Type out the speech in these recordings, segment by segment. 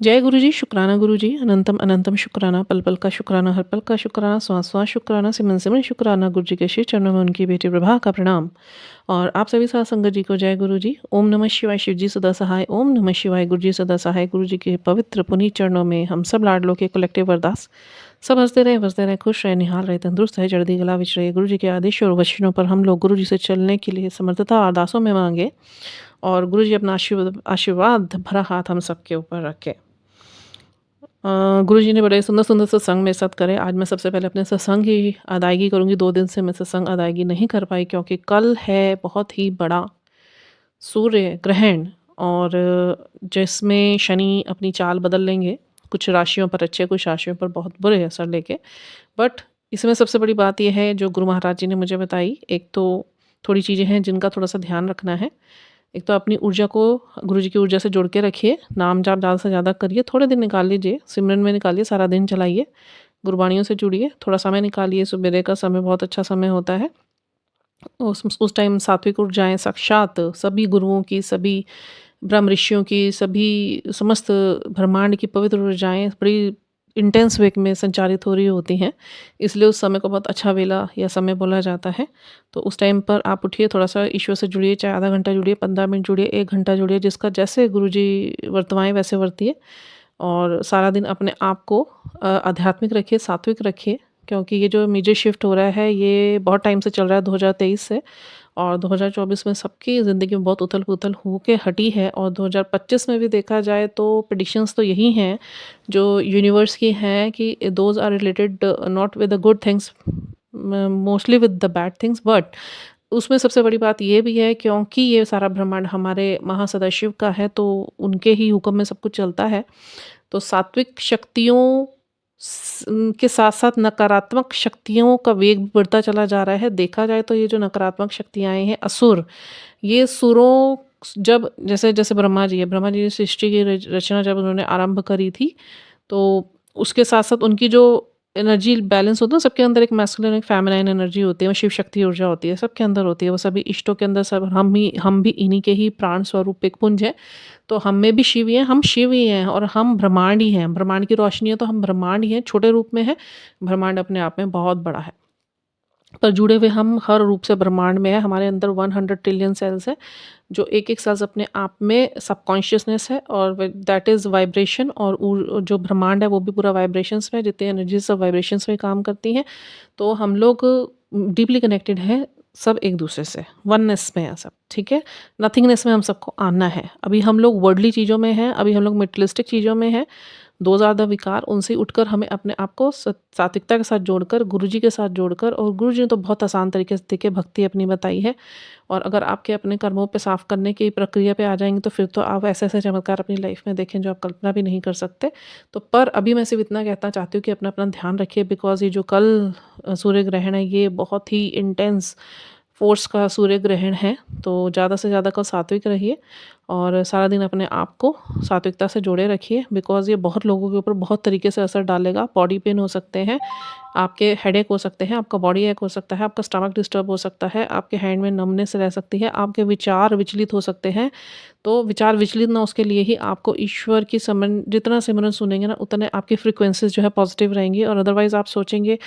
जय गुरु जी, शुक्राना गुरु जी, अनंतम अनंतम शुक्राना, पल पल का शुक्राना, हर पल का शुक्राना, श्वास श्वास शुक्राना, सिमन सिमन शुक्राना, गुरु जी के श्री चरणों में उनकी बेटी प्रभा का प्रणाम। और आप सभी साथ संगत जी को जय गुरु जी। ओम नमः शिवाय, शिव जी सदा सहाय। ओम नमः शिवाय, गुरु जी सदा सहाय। गुरु जी के पवित्र पुनीत चरणों में हम सब लाडलों के कलेक्टिव अरदास। सब हंसते रहे, बसते रहे, खुश रहे, निहाल रहे, तंदुरुस्त रहे, चढ़ती कला विच रहे। गुरु जी के आदेश और वचनों पर हम लोग गुरु जी से चलने के लिए समर्थता अरदासों में मांगे। और गुरु जी अपना आशीर्वाद आशीर्वाद भरा हाथ हम सबके ऊपर रखे। गुरुजी ने बड़े सुंदर-सुंदर सत्संग मेरे साथ करे। आज मैं सबसे पहले अपने सत्संग की अदायगी करूँगी। 2 दिन से मैं सत्संग अदायगी नहीं कर पाई क्योंकि कल है बहुत ही बड़ा सूर्य ग्रहण और जिसमें शनि अपनी चाल बदल लेंगे। कुछ राशियों पर अच्छे, कुछ राशियों पर बहुत बुरे असर लेके। बट इसमें सबसे बड़ी बात ये है जो गुरु महाराज जी ने मुझे बताई, एक तो थोड़ी चीज़ें हैं जिनका थोड़ा-सा ध्यान रखना है। एक तो अपनी ऊर्जा को गुरु जी की ऊर्जा से जोड़ के रखिए, नाम जाप ज़्यादा से ज़्यादा करिए, थोड़े दिन निकाल लीजिए, सिमरन में निकालिए, सारा दिन चलाइए, गुरबाणियों से जुड़िए, थोड़ा समय निकालिए, सुबेरे का समय बहुत अच्छा समय होता है। उस टाइम सात्विक ऊर्जाएँ साक्षात सभी गुरुओं की, सभी ब्रह्म ऋषियों की, सभी समस्त ब्रह्मांड की पवित्र ऊर्जाएँ बड़ी इंटेंस वे में संचारित हो रही होती हैं, इसलिए उस समय को बहुत अच्छा वेला या समय बोला जाता है। तो उस टाइम पर आप उठिए, थोड़ा-सा ईश्वर से जुड़िए, चाहे आधा घंटा जुड़िए, 15 मिनट जुड़िए, 1 घंटा जुड़िए, जिसका जैसे गुरुजी वर्तवाएँ वैसे वर्तिए। और सारा दिन अपने आप को आध्यात्मिक रखिए, सात्विक रखिए, क्योंकि ये जो मेजर शिफ्ट हो रहा है, ये बहुत टाइम से चल रहा है, 2023 से। और 2024 में सबकी ज़िंदगी में बहुत उथल-पुथल हो के हटी है और 2025 में भी देखा जाए तो प्रेडिक्शंस तो यही हैं, जो यूनिवर्स की हैं कि those are related not with the good things, mostly with the bad things. But उसमें सबसे बड़ी बात ये भी है क्योंकि ये सारा ब्रह्मांड हमारे महासदाशिव का है, तो उनके ही हुक्म में सब कुछ चलता है। तो सात्विक शक्तियों के साथ-साथ नकारात्मक शक्तियों का वेग बढ़ता चला जा रहा है। देखा जाए तो ये जो नकारात्मक शक्तियाँ हैं, असुर, ये सुरों जब जैसे-जैसे ब्रह्मा जी ने सृष्टि की रचना जब उन्होंने आरंभ करी थी, तो उसके साथ-साथ उनकी जो एनर्जी बैलेंस होता है ना, सबके अंदर एक मैस्कुलिन एक फेमिनाइन एनर्जी होती है, वो शिव शक्ति ऊर्जा होती है, सबके अंदर होती है। वो सभी इष्टों के अंदर सब हम भी इन्हीं के ही प्राण स्वरूप एक पुंज हैं। तो हम में भी शिव ही हैं, हम शिव ही हैं और हम ब्रह्मांड ही हैं। ब्रह्मांड की रोशनी है तो हम ब्रह्मांड ही हैं, छोटे रूप में हैं। ब्रह्मांड अपने आप में बहुत बड़ा है। पर जुड़े हुए हम हर रूप से ब्रह्मांड में हैं। हमारे अंदर 100 ट्रिलियन सेल्स हैं, जो एक-एक सेल्स अपने आप में सबकॉन्शियसनेस है और व दैट इज़ वाइब्रेशन। और जो ब्रह्मांड है वो भी पूरा वाइब्रेशंस में है, जितनी एनर्जीज़ सब वाइब्रेशंस में काम करती हैं। तो हम लोग डीपली कनेक्टेड हैं सब एक-दूसरे से, वननेस में है सब, ठीक है? नथिंगनेस में हम सबको आना है। अभी हम लोग वर्ldली चीज़ों में हैं, अभी हम लोग मटेरियलिस्टिक चीज़ों में हैं। 2 ज़्यादा विकार, उनसे उठकर हमें अपने आप को सात्विकता के साथ जोड़कर, गुरुजी के साथ जोड़कर, और गुरुजी ने तो बहुत आसान तरीके से देखिए भक्ति अपनी बताई है। और अगर आपके अपने कर्मों पे साफ़ करने की प्रक्रिया पे आ जाएँगे तो फिर तो आप ऐसे-ऐसे चमत्कार अपनी लाइफ़ में देखें जो आप कल्पना भी नहीं कर सकते। तो पर अभी मैं सिर्फ़ इतना कहना चाहती हूँ कि अपना-अपना ध्यान रखिए, बिकॉज़ ये जो कल सूर्य ग्रहण है, ये बहुत ही इंटेंस फ़ोर्स का सूर्य ग्रहण है। तो ज़्यादा से ज़्यादा कल सात्विक रहिए और सारा दिन अपने आप को सात्विकता से जोड़े रखिए, बिकॉज़ ये बहुत लोगों के ऊपर बहुत तरीके से असर डालेगा। बॉडी पेन हो सकते हैं, आपके हेडेक हो सकते हैं, आपका बॉडी एक हो सकता है, आपका स्टमक डिस्टर्ब हो सकता है, आपके हैंड में नमनेस रह सकती है, आपके विचार विचलित हो सकते हैं। तो विचार विचलित ना उसके लिए ही आपको ईश्वर की जितना सिमरन सुनेंगे ना, उतने आपकी फ्रीक्वेंसीज़ जो है पॉज़िटिव रहेंगी। और अदरवाइज़ आप सोचेंगे,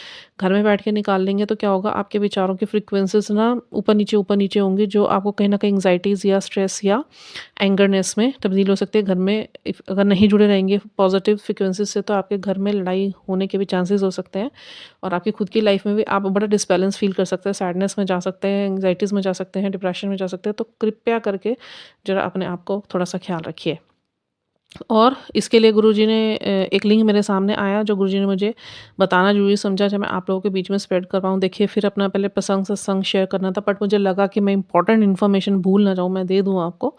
घर में बैठ के निकाल लेंगे तो क्या होगा, आपके विचारों की फ्रीक्वेंसीज़ ना ऊपर-नीचे होंगी, जो आपको कहीं न कहीं एंग्ज़ायटीज़ या स्ट्रेस या एंगरनेस में तब्दील हो सकती है। घर में अगर नहीं जुड़े रहेंगे पॉज़िटिव फ्रीक्वेंसी से, तो आपके घर में लड़ाई होने के भी चांसेस हो सकते हैं और आपकी खुद की लाइफ़ में भी आप बड़ा डिसबैलेंस फ़ील कर सकते हैं, सैडनेस में जा सकते हैं, एंग्ज़ायटीज़ में जा सकते हैं, डिप्रेशन में जा सकते हैं। तो कृपया करके ज़रा अपने आप को थोड़ा-सा ख़्याल रखिए। और इसके लिए गुरुजी ने एक लिंक मेरे सामने आया जो गुरुजी ने मुझे बताना ज़रूरी समझा, जो मैं आप लोगों के बीच में स्प्रेड कर पाऊँ। देखिए, फिर अपना पहले प्रसंग सत्संग शेयर करना था, बट मुझे लगा कि मैं इम्पोर्टेंट इन्फॉर्मेशन भूल ना जाऊँ, मैं दे दूँ आपको।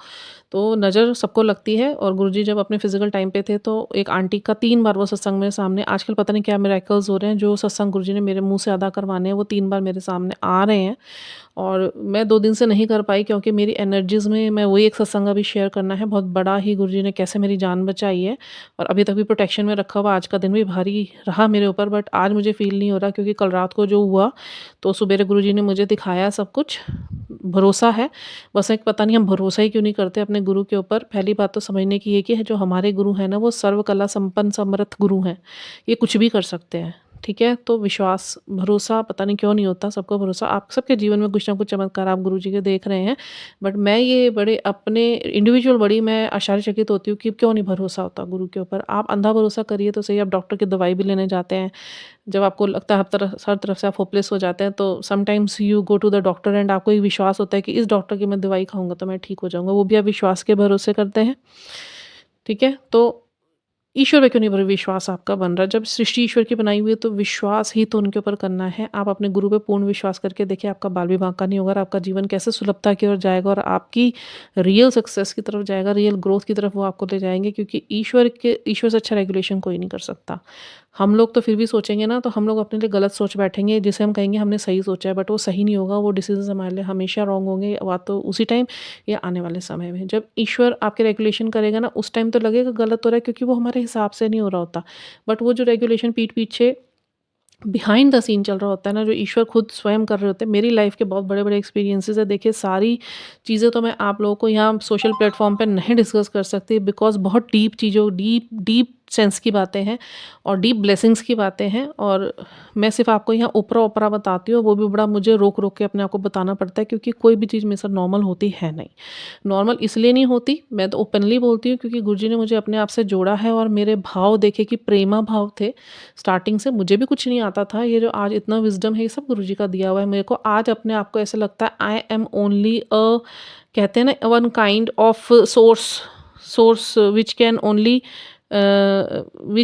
तो नज़र सबको लगती है, और गुरुजी जब अपने फिज़िकल टाइम पे थे तो एक आंटी का 3 बार वो सत्संग मेरे सामने, आजकल पता नहीं क्या मिरेकल्स हो रहे हैं, जो सत्संग गुरुजी ने मेरे मुँह से अदा करवाने हैं वो 3 बार मेरे सामने आ रहे हैं। और मैं 2 दिन से नहीं कर पाई क्योंकि मेरी एनर्जीज़ में मैं वही एक सत्संग अभी शेयर करना है, बहुत बड़ा ही गुरुजी ने कैसे मेरी जान बचाई है और अभी तक भी प्रोटेक्शन में रखा हुआ। आज का दिन भी भारी रहा मेरे ऊपर, बट आज मुझे फ़ील नहीं हो रहा क्योंकि कल रात को जो हुआ, तो सुबेरे गुरुजी ने मुझे दिखाया सब कुछ। भरोसा है, बस एक पता नहीं हम भरोसा ही क्यों नहीं करते अपने गुरु के ऊपर पहली बात तो समझने की है कि जो हमारे गुरु हैं ना वो सर्व कला संपन्न समर्थ गुरु हैं। ये कुछ भी कर सकते हैं, ठीक है? तो विश्वास, भरोसा पता नहीं क्यों नहीं होता सबको भरोसा। आप सबके जीवन में कुछ ना कुछ चमत्कार आप गुरु जी के देख रहे हैं। बट मैं ये बड़े अपने इंडिविजुअल बड़ी मैं आश्चर्यचकित होती हूँ कि क्यों नहीं भरोसा होता गुरु के ऊपर। आप अंधा भरोसा करिए तो सही, आप डॉक्टर की दवाई भी लेने जाते हैं। जब आपको लगता है हर तरफ से आप होपलेस हो जाते हैं तो sometimes you go to the doctor and आपको एक विश्वास होता है कि इस डॉक्टर की मैं दवाई खाऊँगा तो मैं ठीक हो जाऊँगा। वो भी आप विश्वास के भरोसे करते हैं, ठीक है? तो ईश्वर पे क्यों नहीं विश्वास आपका बन रहा? जब सृष्टि ईश्वर की बनाई हुई है तो विश्वास ही तो उनके ऊपर करना है। आप अपने गुरु पे पूर्ण विश्वास करके देखिए आपका बाल भी बांका नहीं होगा और आपका जीवन कैसे सुलभता की ओर जाएगा और आपकी रियल सक्सेस की तरफ जाएगा, रियल ग्रोथ की तरफ वो आपको ले जाएँगे, क्योंकि ईश्वर से अच्छा रेगुलेशन कोई नहीं कर सकता। हम लोग तो फिर भी सोचेंगे ना, तो हम लोग अपने लिए गलत सोच बैठेंगे, जिसे हम कहेंगे हमने सही सोचा है, बट वो सही नहीं होगा। वो डिसीज़न्स हमारे लिए हमेशा रॉन्ग होंगे, या तो उसी टाइम या आने वाले समय में। जब ईश्वर आपके रेगुलेशन करेगा ना, उस टाइम तो लगेगा गलत हो रहा है क्योंकि वो हमारे हिसाब से नहीं हो रहा होता। बट वो जो रेगुलेशन पीठ पीछे बिहाइंड द सीन चल रहा होता है ना, जो ईश्वर खुद स्वयं कर रहे होते हैं। मेरी लाइफ के बहुत बड़े-बड़े एक्सपीरियंसेस है। देखिए सारी चीज़ें तो मैं आप लोगों को यहाँ सोशल प्लेटफ़ॉर्म पे नहीं डिस्कस कर सकती, बिकॉज़ बहुत डीप डीप सेंस की बातें हैं और डीप ब्लेसिंग्स की बातें हैं, और मैं सिर्फ़ आपको यहाँ ऊपरा-ऊपरा बताती हूँ। वो भी बड़ा मुझे रोक-रोक के अपने आप को बताना पड़ता है, क्योंकि कोई भी चीज़ मेरे साथ नॉर्मल होती है नहीं। नॉर्मल इसलिए नहीं होती, मैं तो ओपनली बोलती हूँ, क्योंकि गुरुजी ने मुझे अपने आप से जोड़ा है और मेरे भाव देखे कि प्रेमा भाव थे। स्टार्टिंग से मुझे भी कुछ नहीं आता था। ये जो आज इतना विज़डम है ये सब गुरुजी का दिया हुआ है मेरे को। आज अपने आप को ऐसा लगता है आई एम ओनली कहते हैं ना one kind of source which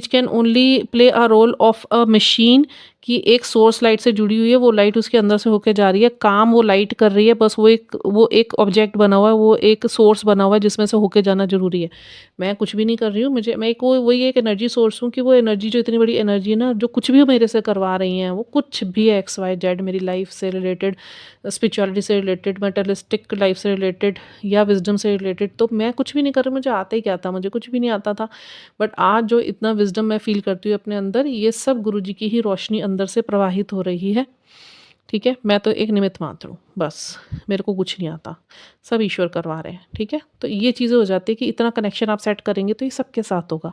can only play a role of a machine, कि एक सोर्स लाइट से जुड़ी हुई है, वो लाइट उसके अंदर से होके जा रही है, काम वो लाइट कर रही है, बस वो एक ऑब्जेक्ट बना हुआ है, वो एक सोर्स बना हुआ है जिसमें से होके जाना ज़रूरी है। मैं कुछ भी नहीं कर रही हूँ, मैं एक वो वही एक एनर्जी सोर्स हूँ, कि वो एनर्जी जो इतनी बड़ी एनर्जी है ना, जो कुछ भी मेरे से करवा रही हैं, वो कुछ भी एक्स वाई जेड मेरी लाइफ से रिलेटेड, स्पिरिचुअलिटी से रिलेटेड, मटेरियलिस्टिक लाइफ से रिलेटेड या विज़डम से रिलेटेड, तो मैं कुछ भी नहीं कर रही, मुझे आता ही क्या था, मुझे कुछ भी नहीं आता था। बट आज जो इतना विज़डम मैं फ़ील करती हूँ अपने अंदर, ये सब गुरुजी की ही रोशनी अंदर से प्रवाहित हो रही है, ठीक है? मैं तो एक निमित्त मात्र हूँ, बस। मेरे को कुछ नहीं आता, सब ईश्वर करवा रहे हैं, ठीक है? तो ये चीज़ें हो जाती है कि इतना कनेक्शन आप सेट करेंगे तो ये सबके साथ होगा।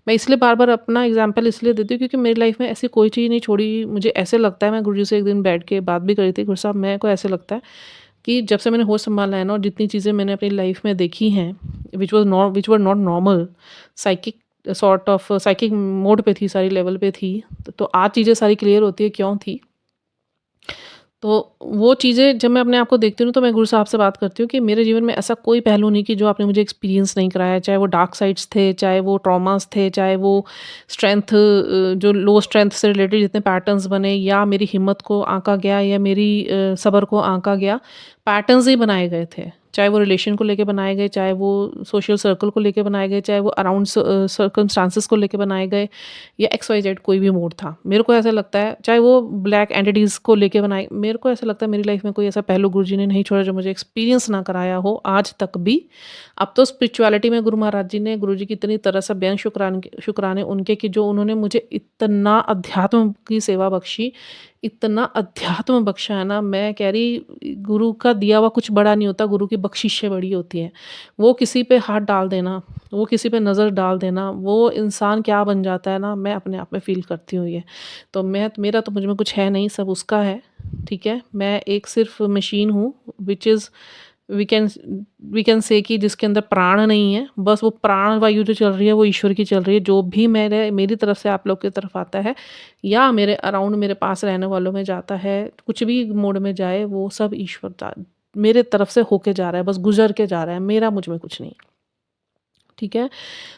मैं इसलिए बार-बार अपना एग्ज़ाम्पल इसलिए देती हूँ क्योंकि मेरी लाइफ़ में ऐसी कोई चीज़ नहीं छोड़ी। मुझे ऐसे लगता है, मैं गुरुजी से एक दिन बैठ के बात भी करी थी, गुरु साहब मेरे को ऐसे लगता है कि जब से मैंने होश संभाला है ना, और जितनी चीज़ें मैंने अपनी लाइफ़ में देखी हैं, which were not normal, psychic sort of psychic mode पे थी, सारी लेवल पे थी। तो आज चीज़ें सारी क्लियर होती है क्यों थी। तो वो चीज़ें जब मैं अपने आप को देखती हूँ तो मैं गुरु साहब से बात करती हूँ कि मेरे जीवन में ऐसा कोई पहलू नहीं कि जो आपने मुझे एक्सपीरियंस नहीं कराया, चाहे वो डार्क साइड्स थे, चाहे वो ट्रॉमास थे, चाहे वो स्ट्रेंथ, जो लो स्ट्रेंथ से रिलेटेड जितने पैटर्न्स बने, या मेरी हिम्मत को आंका गया, या मेरी सब्र को आंका गया, पैटर्न्स ही बनाए गए थे। चाहे वो रिलेशन को लेके बनाए गए, चाहे वो सोशल सर्कल को लेके बनाए गए, चाहे वो अराउंड सर्कमस्टांसेस को लेके बनाए गए, या एक्स वाई जेड कोई भी मोड था। मेरे को ऐसा लगता है, चाहे वो ब्लैक एंटिटीज़ को लेके बनाए, मेरे को ऐसा लगता है मेरी लाइफ में कोई ऐसा पहलू गुरुजी ने नहीं छोड़ा जो मुझे एक्सपीरियंस ना कराया हो आज तक भी। अब तो स्पिरिचुअलिटी में गुरु महाराज जी ने, गुरुजी की इतनी तरह से बेअंत शुक्राने उनके, कि जो उन्होंने मुझे इतना अध्यात्म की सेवा बख्शी, इतना अध्यात्म बख्शा है ना, मैं कह रही गुरु का दिया हुआ कुछ बड़ा नहीं होता, गुरु की बख्शिशें बड़ी होती हैं। वो किसी पे हाथ डाल देना, वो किसी पे नज़र डाल देना, वो इंसान क्या बन जाता है ना, मैं अपने आप में फ़ील करती हूँ ये। तो मेरा तो मुझ में कुछ है नहीं, सब उसका है, ठीक है? मैं एक सिर्फ़ मशीन हूँ, which is we can we can say कि जिसके अंदर प्राण नहीं है, बस वो प्राण वायु जो चल रही है वो ईश्वर की चल रही है। जो भी मेरी तरफ से आप लोग की तरफ आता है, या मेरे अराउंड मेरे पास रहने वालों में जाता है, कुछ भी मोड में जाए, वो सब ईश्वर मेरे तरफ से होके जा रहा है, बस गुज़र के जा रहा है, मेरा मुझ में कुछ नहीं, ठीक है?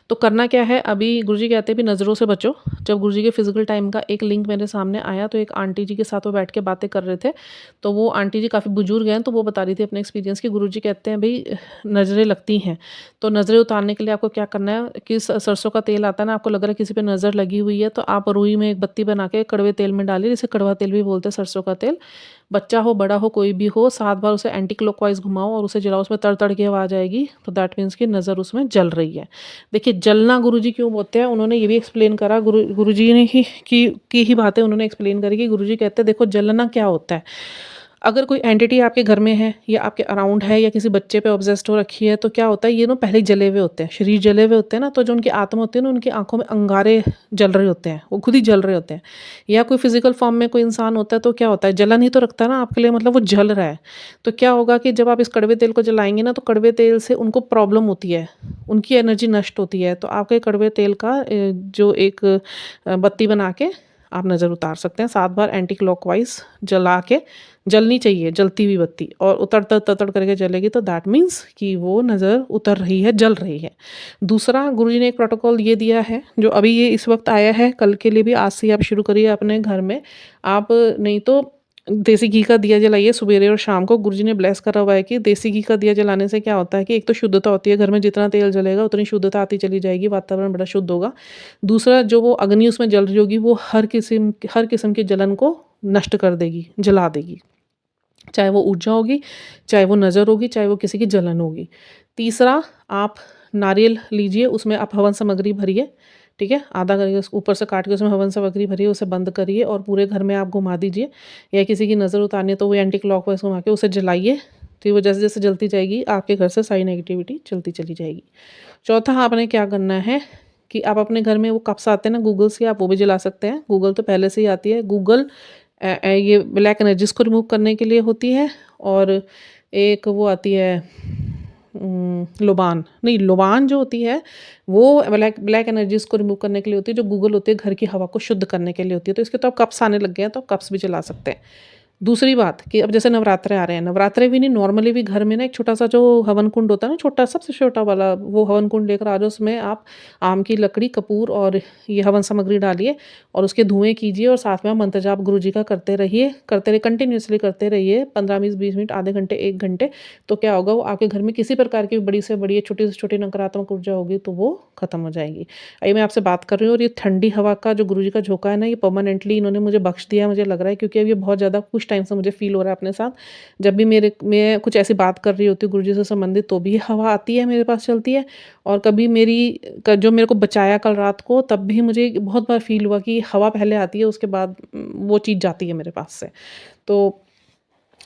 तो करना क्या है, अभी गुरुजी कहते हैं भी नज़रों से बचो। जब गुरुजी के फिज़िकल टाइम का एक लिंक मेरे सामने आया, तो एक आंटी जी के साथ वो बैठ के बातें कर रहे थे। तो वो आंटी जी काफ़ी बुजुर्ग हैं, तो वो बता रही थी अपने एक्सपीरियंस कि गुरुजी कहते हैं भई नज़रें लगती हैं, तो नज़रें उतारने के लिए आपको क्या करना है कि सरसों का तेल आता है ना, आपको लग रहा है किसी पे नज़र लगी हुई है, तो आप रुई में एक बत्ती बना के कड़वे तेल में डालिए, जिसे कड़वा तेल भी बोलते हैं, सरसों का तेल। बच्चा हो, बड़ा हो, कोई भी हो, 7 बार उसे एंटी क्लॉकवाइज़ घुमाओ और उसे जलाओ, उसमें तड़-तड़ की आवाज़ आएगी, तो दैट मीन्स कि नज़र उसमें जल रही है। देखिए जलना गुरुजी क्यों बोलते हैं, उन्होंने ये भी एक्सप्लेन करा, गुरुजी ने ही की ही बातें उन्होंने एक्सप्लेन करी कि गुरुजी कहते हैं देखो जलना क्या होता है। अगर कोई एंटिटी आपके घर में है या आपके अराउंड है या किसी बच्चे पे ऑब्सेस्ड हो रखी है, तो क्या होता है, ये ना पहले ही जले हुए होते हैं, शरीर जले हुए होते हैं ना, तो जो उनकी आत्मा होती है ना, उनकी आँखों में अंगारे जल रहे होते हैं, वो खुद ही जल रहे होते हैं। या कोई फिज़िकल फ़ॉर्म में कोई इंसान होता है, तो क्या होता है, जलन ही तो रखता है ना आपके लिए, मतलब वो जल रहा है। तो क्या होगा कि जब आप इस कड़वे तेल को जलाएँगे ना, तो कड़वे तेल से उनको प्रॉब्लम होती है, उनकी एनर्जी नष्ट होती है। तो आपके कड़वे तेल का जो एक बत्ती बना के आप नज़र उतार सकते हैं 7 बार एंटी क्लॉकवाइज़ जला के। जलनी चाहिए, जलती हुई बत्ती, और उतर-तर तड़-तड़ करके जलेगी तो दैट मीन्स कि वो नज़र उतर रही है, जल रही है। दूसरा, गुरुजी ने एक प्रोटोकॉल ये दिया है, जो अभी ये इस वक़्त आया है, कल के लिए भी आज से ही आप शुरू करिए अपने घर में। आप नहीं तो देसी घी का दिया जलाइए सवेरे और शाम को। गुरुजी ने ब्लेस करा हुआ है कि देसी घी का दिया जलाने से क्या होता है कि एक तो शुद्धता होती है, घर में जितना तेल जलेगा उतनी शुद्धता आती चली जाएगी, वातावरण बड़ा शुद्ध होगा। दूसरा, जो वो अग्नि उसमें जल रही होगी, वो हर किस्म की जलन को नष्ट कर देगी, जला देगी। चाहे वो ऊर्जा होगी, चाहे वो नज़र होगी, चाहे वो किसी की जलन होगी। तीसरा, आप नारियल लीजिए, उसमें आप हवन सामग्री भरिए, ठीक है? आधा करके उसको ऊपर से काट के उसमें हवन सामग्री भरिए, उसे बंद करिए और पूरे घर में आप घुमा दीजिए। या किसी की नज़र उतारनी है तो वो एंटी क्लॉकवाइज़ घुमा के उसे जलाइए, तो वो जैसे-जैसे जलती जाएगी, आपके घर से सारी नेगेटिविटी चलती चली जाएगी। चौथा, आपने क्या करना है कि आप अपने घर में वो कप्स आते हैं ना गूगल्स के, आप वो भी जला सकते हैं। गूगल तो पहले से ही आती है। गूगल ये ब्लैक एनर्जीज़ को रिमूव करने के लिए होती है, और एक वो आती है लोबान, नहीं, लोबान जो होती है वो ब्लैक ब्लैक एनर्जीज़ को रिमूव करने के लिए होती है, जो गूगल होती है घर की हवा को शुद्ध करने के लिए होती है। तो इसके तो अब कप्स आने लग गए हैं, तो कप्स भी जला सकते हैं। दूसरी बात कि अब जैसे नवरात्रे आ रहे हैं, नवरात्रे भी नहीं, नॉर्मली भी घर में ना एक छोटा-सा जो हवन कुंड होता है ना, छोटा, सबसे छोटा वाला, वो हवन कुंड लेकर आ जाओ, उसमें आप आम की लकड़ी, कपूर और ये हवन सामग्री डालिए और उसके धुएँ कीजिए, और साथ में आप मंत्र जाप गुरुजी का करते रहिए, कंटिन्यूअसली करते रहिए 15-20 मिनट, आधे घंटे, 1 घंटे। तो क्या होगा, वो आपके घर में किसी प्रकार की बड़ी से बड़ी, छोटी से छोटी नकारात्मक ऊर्जा होगी तो वो खत्म हो जाएगी। अभी मैं आपसे बात कर रही हूँ, और ये ठंडी हवा का जो गुरुजी का झोंका है ना, ये परमानेंटली इन्होंने मुझे बख्श दिया है, मुझे लग रहा है, क्योंकि अब ये बहुत ज़्यादा कुछ टाइम से मुझे फ़ील हो रहा है अपने साथ। जब भी मैं कुछ ऐसी बात कर रही होती हूँ गुरुजी से संबंधित, तो भी ये हवा आती है, मेरे पास चलती है। और कभी जो मेरे को बचाया कल रात को, तब भी मुझे बहुत बार फ़ील हुआ कि हवा पहले आती है, उसके बाद वो चीज़ जाती है मेरे पास से। तो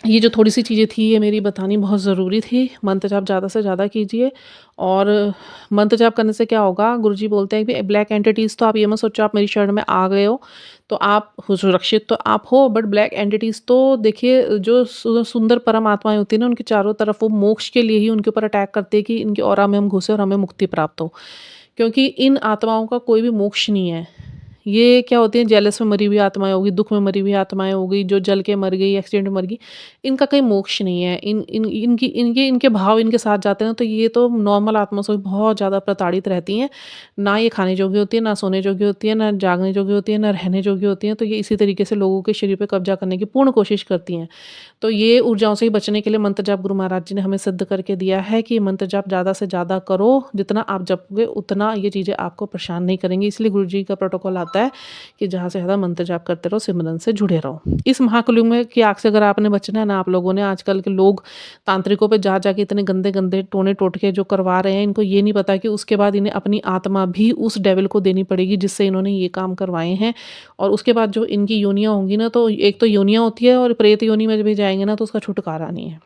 ये जो थोड़ी-सी चीज़ें थी, ये मेरी बतानी बहुत ज़रूरी थी। मंत्र जाप ज़्यादा से ज़्यादा कीजिए, और मंत्र जाप करने से क्या होगा, गुरुजी बोलते हैं कि ब्लैक एंटिटीज़, तो आप ये मत सोचो आप मेरी शरण में आ गए हो, तो आप सुरक्षित तो आप हो, बट ब्लैक एंटिटीज़ तो देखिए, जो सुंदर परम आत्माएँ होती हैं ना, उनके चारों तरफ वो मोक्ष के लिए ही उनके ऊपर अटैक करते हैं कि इनके ऑरा में हम घुसे और हमें मुक्ति प्राप्त हो। क्योंकि इन आत्माओं का कोई भी मोक्ष नहीं है। ये क्या होती हैं, जेलस में मरी हुई आत्माएँ हो गई, दुःख में मरी हुई आत्माएँ हो गई, जो जल के मर गई, एक्सीडेंट में मर गई, इनका कहीं मोक्ष नहीं है। इन इन इनकी इनके इनके भाव इनके साथ जाते हैं, तो ये तो नॉर्मल आत्मा से बहुत ज़्यादा प्रताड़ित रहती हैं। ना ये खाने योग्य होती है, ना सोने योग्य होती है, ना जागने योग्य होती है, ना रहने योग्य होती हैं। तो ये इसी तरीके से लोगों के शरीर पे कब्ज़ा करने की पूर्ण कोशिश करती हैं। तो ये ऊर्जाओं से ही बचने के लिए मंत्र जाप गुरु महाराज जी ने हमें सिद्ध करके दिया है कि मंत्र जाप ज़्यादा से ज़्यादा करो। जितना आप जपोगे उतना ये चीज़ें आपको परेशान नहीं करेंगी। इसलिए गुरु जी का प्रोटोकॉल आता है कि ज़्यादा से ज़्यादा मंत्र जाप करते रहो, सिमरन से जुड़े रहो। इस महाकलयुग में की आग से अगर आपने बचना है ना, आप लोगों ने, आजकल के लोग तांत्रिकों पे जा के इतने गंदे-गंदे टोने-टोटके जो करवा रहे हैं, इनको ये नहीं पता कि उसके बाद इन्हें अपनी आत्मा भी उस डेविल को देनी पड़ेगी जिससे इन्होंने ये काम करवाए हैं। और उसके बाद जो इनकी योनियाँ होंगी ना, तो एक तो योनियाँ होती है, और प्रेत योनि में भी जाएँगे ना, तो उसका छुटकारा नहीं है।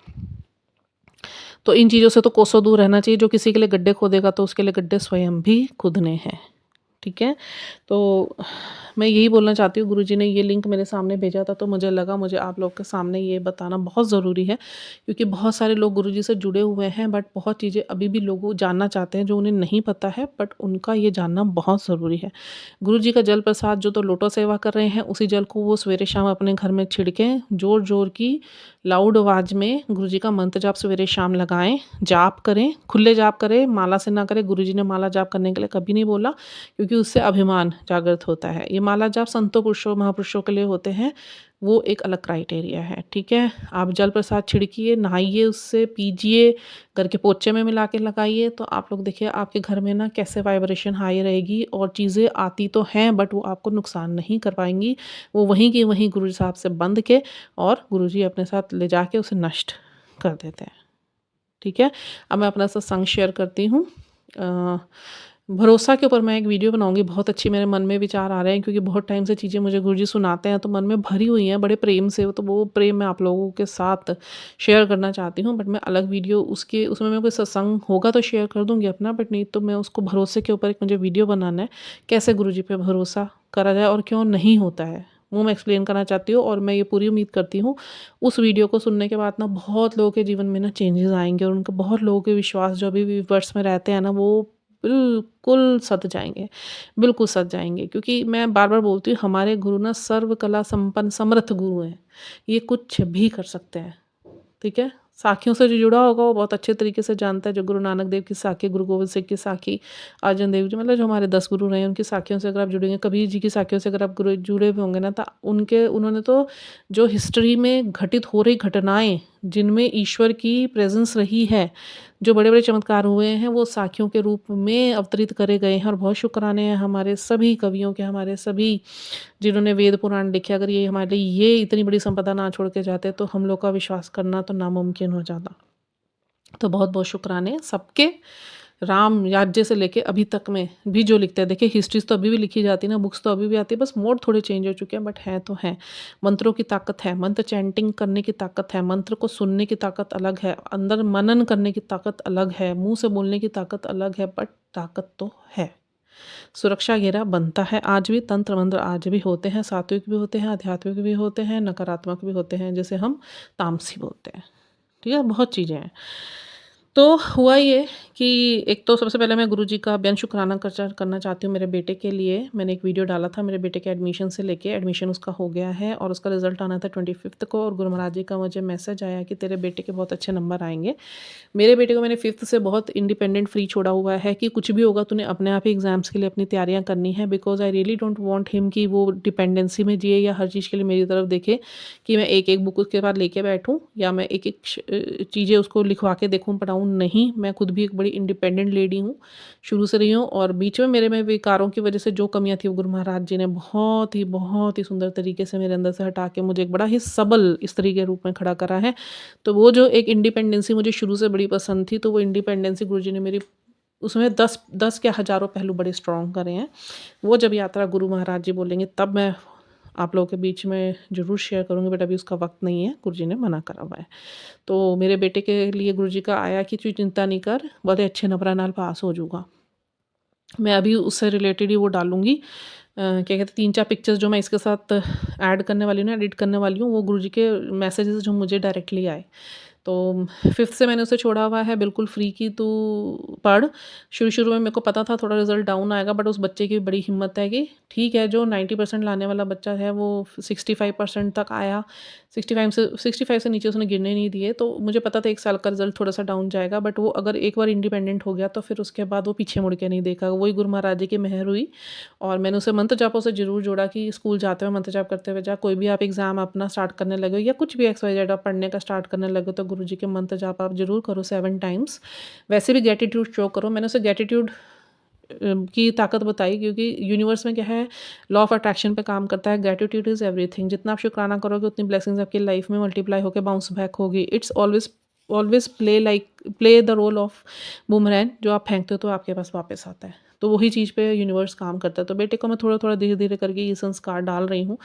तो इन चीज़ों से तो कोसों दूर रहना चाहिए। जो किसी के लिए गड्ढे खोदेगा, तो उसके लिए गड्ढे स्वयं भी खुदने हैं। ठीक है? तो मैं यही बोलना चाहती हूँ, गुरुजी ने ये लिंक मेरे सामने भेजा था, तो मुझे लगा मुझे आप लोग के सामने ये बताना बहुत ज़रूरी है, क्योंकि बहुत सारे लोग गुरुजी से जुड़े हुए हैं, बट बहुत चीज़ें अभी भी लोग जानना चाहते हैं जो उन्हें नहीं पता है, बट उनका ये जानना बहुत ज़रूरी है। गुरुजी का जल प्रसाद जो तो लोटो सेवा कर रहे हैं, उसी जल को वो सवेरे शाम अपने घर में छिड़कें, ज़ोर-ज़ोर की लाउड आवाज़ में गुरुजी का मंत्र जाप सवेरे शाम लगाएँ, जाप करें, खुले जाप करें, माला से ना करें। गुरुजी ने माला जाप करने के लिए कभी नहीं बोला, क्योंकि उससे अभिमान जागृत होता है। ये माला जाप संतों, पुरुषों, महापुरुषों के लिए होते हैं, वो एक अलग क्राइटेरिया है, ठीक है? आप जल प्रसाद छिड़किए, नहाइए उससे, पीजिए, घर के पोछे में मिला के लगाइए, तो आप लोग देखिए आपके घर में ना कैसे वाइब्रेशन हाई रहेगी, और चीज़ें आती तो हैं बट वो आपको नुकसान नहीं कर पाएँगी। वो वहीं की वहीं गुरु साहब से बंध के, और गुरुजी अपने साथ ले जाके उसे नष्ट कर देते हैं, ठीक है? अब मैं अपना सत्संग शेयर करती हूँ। भरोसा के ऊपर मैं एक वीडियो बनाऊँगी, बहुत अच्छी मेरे मन में विचार आ रहे हैं क्योंकि बहुत टाइम से चीज़ें मुझे गुरुजी सुनाते हैं तो मन में भरी हुई हैं बड़े प्रेम से, तो वो प्रेम मैं आप लोगों के साथ शेयर करना चाहती हूँ। बट मैं अलग वीडियो उसके उसमें मैं कोई सत्संग होगा तो शेयर कर दूँगी अपना, बट नहीं तो मैं उसको भरोसे के ऊपर एक मुझे वीडियो बनाना है, कैसे गुरुजी पे भरोसा करा जाए और क्यों नहीं होता है, वो मैं एक्सप्लेन करना चाहती हूँ। और मैं ये पूरी उम्मीद करती हूँ उस वीडियो को सुनने के बाद ना बहुत लोगों के जीवन में ना चेंजेस आएँगे और उनका बहुत लोगों के विश्वास जो अभी व्यूअर्स में रहते हैं ना, वो बिल्कुल सध जाएँगे, बिल्कुल सध जाएँगे, क्योंकि मैं बार-बार बोलती हूँ हमारे गुरु ना सर्व कला संपन्न समर्थ गुरु हैं। ये कुछ भी कर सकते हैं, ठीक है? साखियों से जो जुड़ा होगा वो बहुत अच्छे तरीके से जानता है, जो गुरु नानक देव की साखी, गुरु गोविंद सिंह की साखी, अर्जन देव जी, मतलब जो हमारे 10 गुरु रहे हैं उनकी साखियों से अगर आप जुड़ेंगे, कबीर जी की साखियों से अगर आप गुरु जुड़े हुए होंगे ना, तो उन्होंने तो जो हिस्ट्री में घटित हो रही घटनाएँ, जिनमें ईश्वर की प्रेज़ेंस रही है, जो बड़े-बड़े चमत्कार हुए हैं, वो साखियों के रूप में अवतरित करे गए हैं। और बहुत शुक्राने हैं हमारे सभी कवियों के, हमारे सभी जिन्होंने वेद पुराण लिखे। अगर ये हमारे लिए ये इतनी बड़ी संपदा ना छोड़ के जाते तो हम लोग का विश्वास करना तो नामुमकिन हो जाता। तो बहुत-बहुत शुक्राने सबके। राम राज्य से लेके अभी तक में भी जो लिखते हैं, देखिए हिस्ट्रीज़ तो अभी भी लिखी जाती है ना, बुक्स तो अभी भी आती है, बस मोड थोड़े चेंज हो चुके हैं, बट हैं तो हैं। मंत्रों की ताकत है, मंत्र चैंटिंग करने की ताकत है, मंत्र को सुनने की ताकत अलग है, अंदर मनन करने की ताकत अलग है, मुँह से बोलने की ताकत अलग है, बट ताकत तो है। सुरक्षा घेरा बनता है आज भी, तंत्र मंत्र आज भी होते हैं, सात्विक भी होते हैं, आध्यात्मिक भी होते हैं, नकारात्मक भी होते हैं, जिसे हम तामसी बोलते हैं। ठीक है? बहुत चीज़ें हैं। तो हुआ ये कि एक तो सबसे पहले मैं गुरुजी का बेन शुकराना करना चाहती हूँ मेरे बेटे के लिए। मैंने एक वीडियो डाला था मेरे बेटे के एडमिशन से लेके, एडमिशन उसका हो गया है और उसका रिज़ल्ट आना था 25th को, और गुरु महाराज जी का मुझे मैसेज आया कि तेरे बेटे के बहुत अच्छे नंबर आएँगे। मेरे बेटे को मैंने 5th से बहुत इंडिपेंडेंट फ्री छोड़ा हुआ है कि कुछ भी होगा तूने अपने आप ही एग्ज़ाम्स के लिए अपनी तैयारियाँ करनी है, because I really don't want him कि वो डिपेंडेंसी में जिए या हर चीज़ के लिए मेरी तरफ देखे, कि मैं एक-एक बुक उसके बाद लेके बैठूँ या मैं एक-एक चीज़ें उसको लिखवा के देखूँ, पढ़ाऊँ, नहीं। मैं खुद भी एक बड़ी इंडिपेंडेंट लेडी हूँ, शुरू से रही हूँ, और बीच में मेरे में विकारों की वज़ह से जो कमियाँ थी वो गुरु महाराज जी ने बहुत ही सुंदर तरीके से मेरे अंदर से हटा के मुझे एक बड़ा ही सबल स्त्री के रूप में खड़ा करा है। तो वो जो एक इंडिपेंडेंसी मुझे शुरू से बड़ी पसंद थी, तो वो इंडिपेंडेंसी गुरुजी ने मेरी उसमें 10 क्या हज़ारों पहलू बड़े स्ट्रॉन्ग करे हैं। वो जब यात्रा गुरु महाराज जी बोलेंगे तब मैं आप लोगों के बीच में ज़रूर शेयर करूँगी, बट अभी उसका वक़्त नहीं है, गुरुजी ने मना करा हुआ है। तो मेरे बेटे के लिए गुरुजी का आया कि तू चिंता नहीं कर, बड़े अच्छे नंबरां नाल पास हो जाऊगा। मैं अभी उससे रिलेटेड ही वो डालूँगी, क्या कहते हैं, 3-4 पिक्चर्स जो मैं इसके साथ ऐड करने वाली हूँ ना, एडिट करने वाली हूँ, वो गुरुजी के मैसेजेस जो मुझे डायरेक्टली आए। तो 5th से मैंने उसे छोड़ा हुआ है बिल्कुल फ्री की तू पढ़। शुरू-शुरू में मेरे को पता था थोड़ा रिज़ल्ट डाउन आएगा, बट उस बच्चे की बड़ी हिम्मत है कि ठीक है, जो 90% लाने वाला बच्चा है वो 65% तक आया। 65 से नीचे उसने गिरने नहीं दिए, तो मुझे पता था 1 साल का रिज़ल्ट थोड़ा-सा डाउन जाएगा, बट वो अगर एक बार इंडिपेंडेंट हो गया तो फिर उसके बाद वो पीछे मुड़ के नहीं देखा। वही गुरु महाराज जी की मेहर हुई, और मैंने उसे मंत्र जापों से ज़रूर जोड़ा कि स्कूल जाते हुए मंत्र जाप करते हुए जा, कोई भी आप एग्ज़ाम अपना स्टार्ट करने लगे हो या कुछ भी XYZ आप पढ़ने का स्टार्ट करने लगे हो, तो गुरुजी के मंत्र जाप आप ज़रूर करो 7 टाइम्स। वैसे भी ग्रैटिट्यूड शो करो। मैंने उसे ग्रैटिट्यूड की ताकत बताई, क्योंकि यूनिवर्स में क्या है, लॉ ऑफ अट्रैक्शन पे काम करता है, ग्रैटिट्यूड इज़ एवरीथिंग। जितना आप शुक्राना करोगे उतनी ब्लेसिंग्स आपकी लाइफ में मल्टीप्लाई होकर बाउंस बैक होगी। It's always always play the role of boomerang, जो आप फेंकते हो तो आपके पास वापस आता है। तो वही चीज़ पे यूनिवर्स काम करता है। तो बेटे को मैं थोड़ा-थोड़ा, धीरे-धीरे करके ये संस्कार डाल रही हूँ।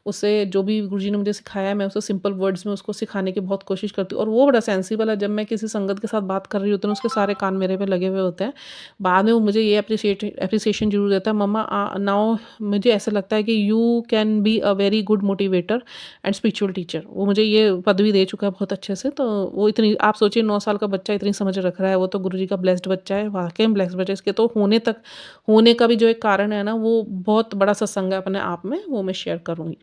उसे जो भी गुरुजी ने मुझे सिखाया है, मैं उसे सिंपल वर्ड्स में उसको सिखाने की बहुत कोशिश करती हूँ, और वो बड़ा सेंसिबल है। जब मैं किसी संगत के साथ बात कर रही होती हूँ ना, उसके सारे कान मेरे पे लगे हुए होते हैं। बाद में वो मुझे ये एप्रिसिएशन ज़रूर देता है, मम्मा नाउ मुझे ऐसा लगता है कि you can be a very good motivator and spiritual teacher. वो मुझे ये पदवी दे चुका है बहुत अच्छे से। तो वो इतनी, आप सोचिए 9 साल का बच्चा इतनी समझ रख रहा है, वो तो गुरुजी का ब्लेस्ड बच्चा है, वाक़ई में ब्लेस्ड बच्चा है। इसके तो होने का भी जो एक कारण है ना, वो बहुत बड़ा सत्संग है अपने आप में, वो मैं शेयर करूँगी।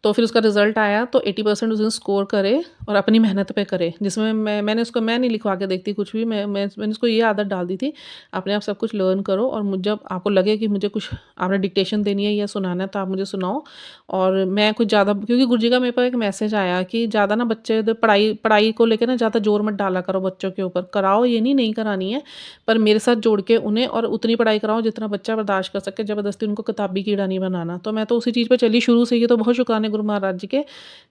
तो फिर उसका रिज़ल्ट आया तो 80% उसने स्कोर करे, और अपनी मेहनत पे करे, जिसमें मैं नहीं लिखवा के देखती कुछ भी। मैंने उसको ये आदत डाल दी थी, अपने आप सब कुछ लर्न करो, और जब आपको लगे कि मुझे कुछ आपने डिक्टेशन देनी है या सुनाना है तो आप मुझे सुनाओ। और मैं कुछ ज़्यादा, क्योंकि गुरुजी का मेरे पास एक मैसेज आया कि ज़्यादा ना बच्चे पढ़ाई पढ़ाई को लेके ना ज़्यादा ज़ोर मत डाला करो बच्चों के ऊपर। कराओ, ये नहीं करानी है, पर मेरे साथ जोड़ के उन्हें और उतनी पढ़ाई कराओ जितना बच्चा बर्दाश्त कर सके, ज़बरदस्ती उनको किताबी कीड़ा नहीं बनाना। तो मैं तो उसी चीज़ पे चली शुरू से ही। तो बहुत शुक्राने गुरु महाराज जी के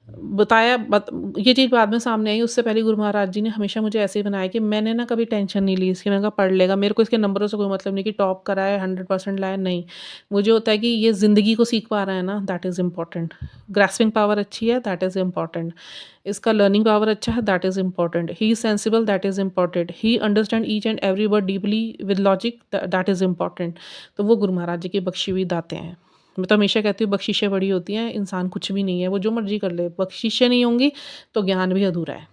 बताया बत ये चीज़ बाद में सामने आई, उससे पहले गुरु महाराज जी ने हमेशा मुझे ऐसे ही बनाया कि मैंने ना कभी टेंशन नहीं ली इसकी, मैंने कहा पढ़ लेगा, मेरे को इसके नंबरों से कोई मतलब नहीं कि टॉप करा है, 100% लाया, नहीं। मुझे होता है कि ये ज़िंदगी को सीख पा रहा है ना, that is important. Grasping power अच्छी है, दैट इज़ इम्पोर्टेंट। इसका लर्निंग पावर अच्छा है, that is important. He is sensible, that is important. He understand each and every word deeply with logic, that is important. तो वो गुरु महाराज जी की बख्शी हुई दातें हैं। मैं तो हमेशा कहती हूँ बख्शीशें बड़ी होती हैं, इंसान कुछ भी नहीं है, वो जो मर्ज़ी कर ले, बख्शीशें नहीं होंगी तो ज्ञान भी अधूरा है,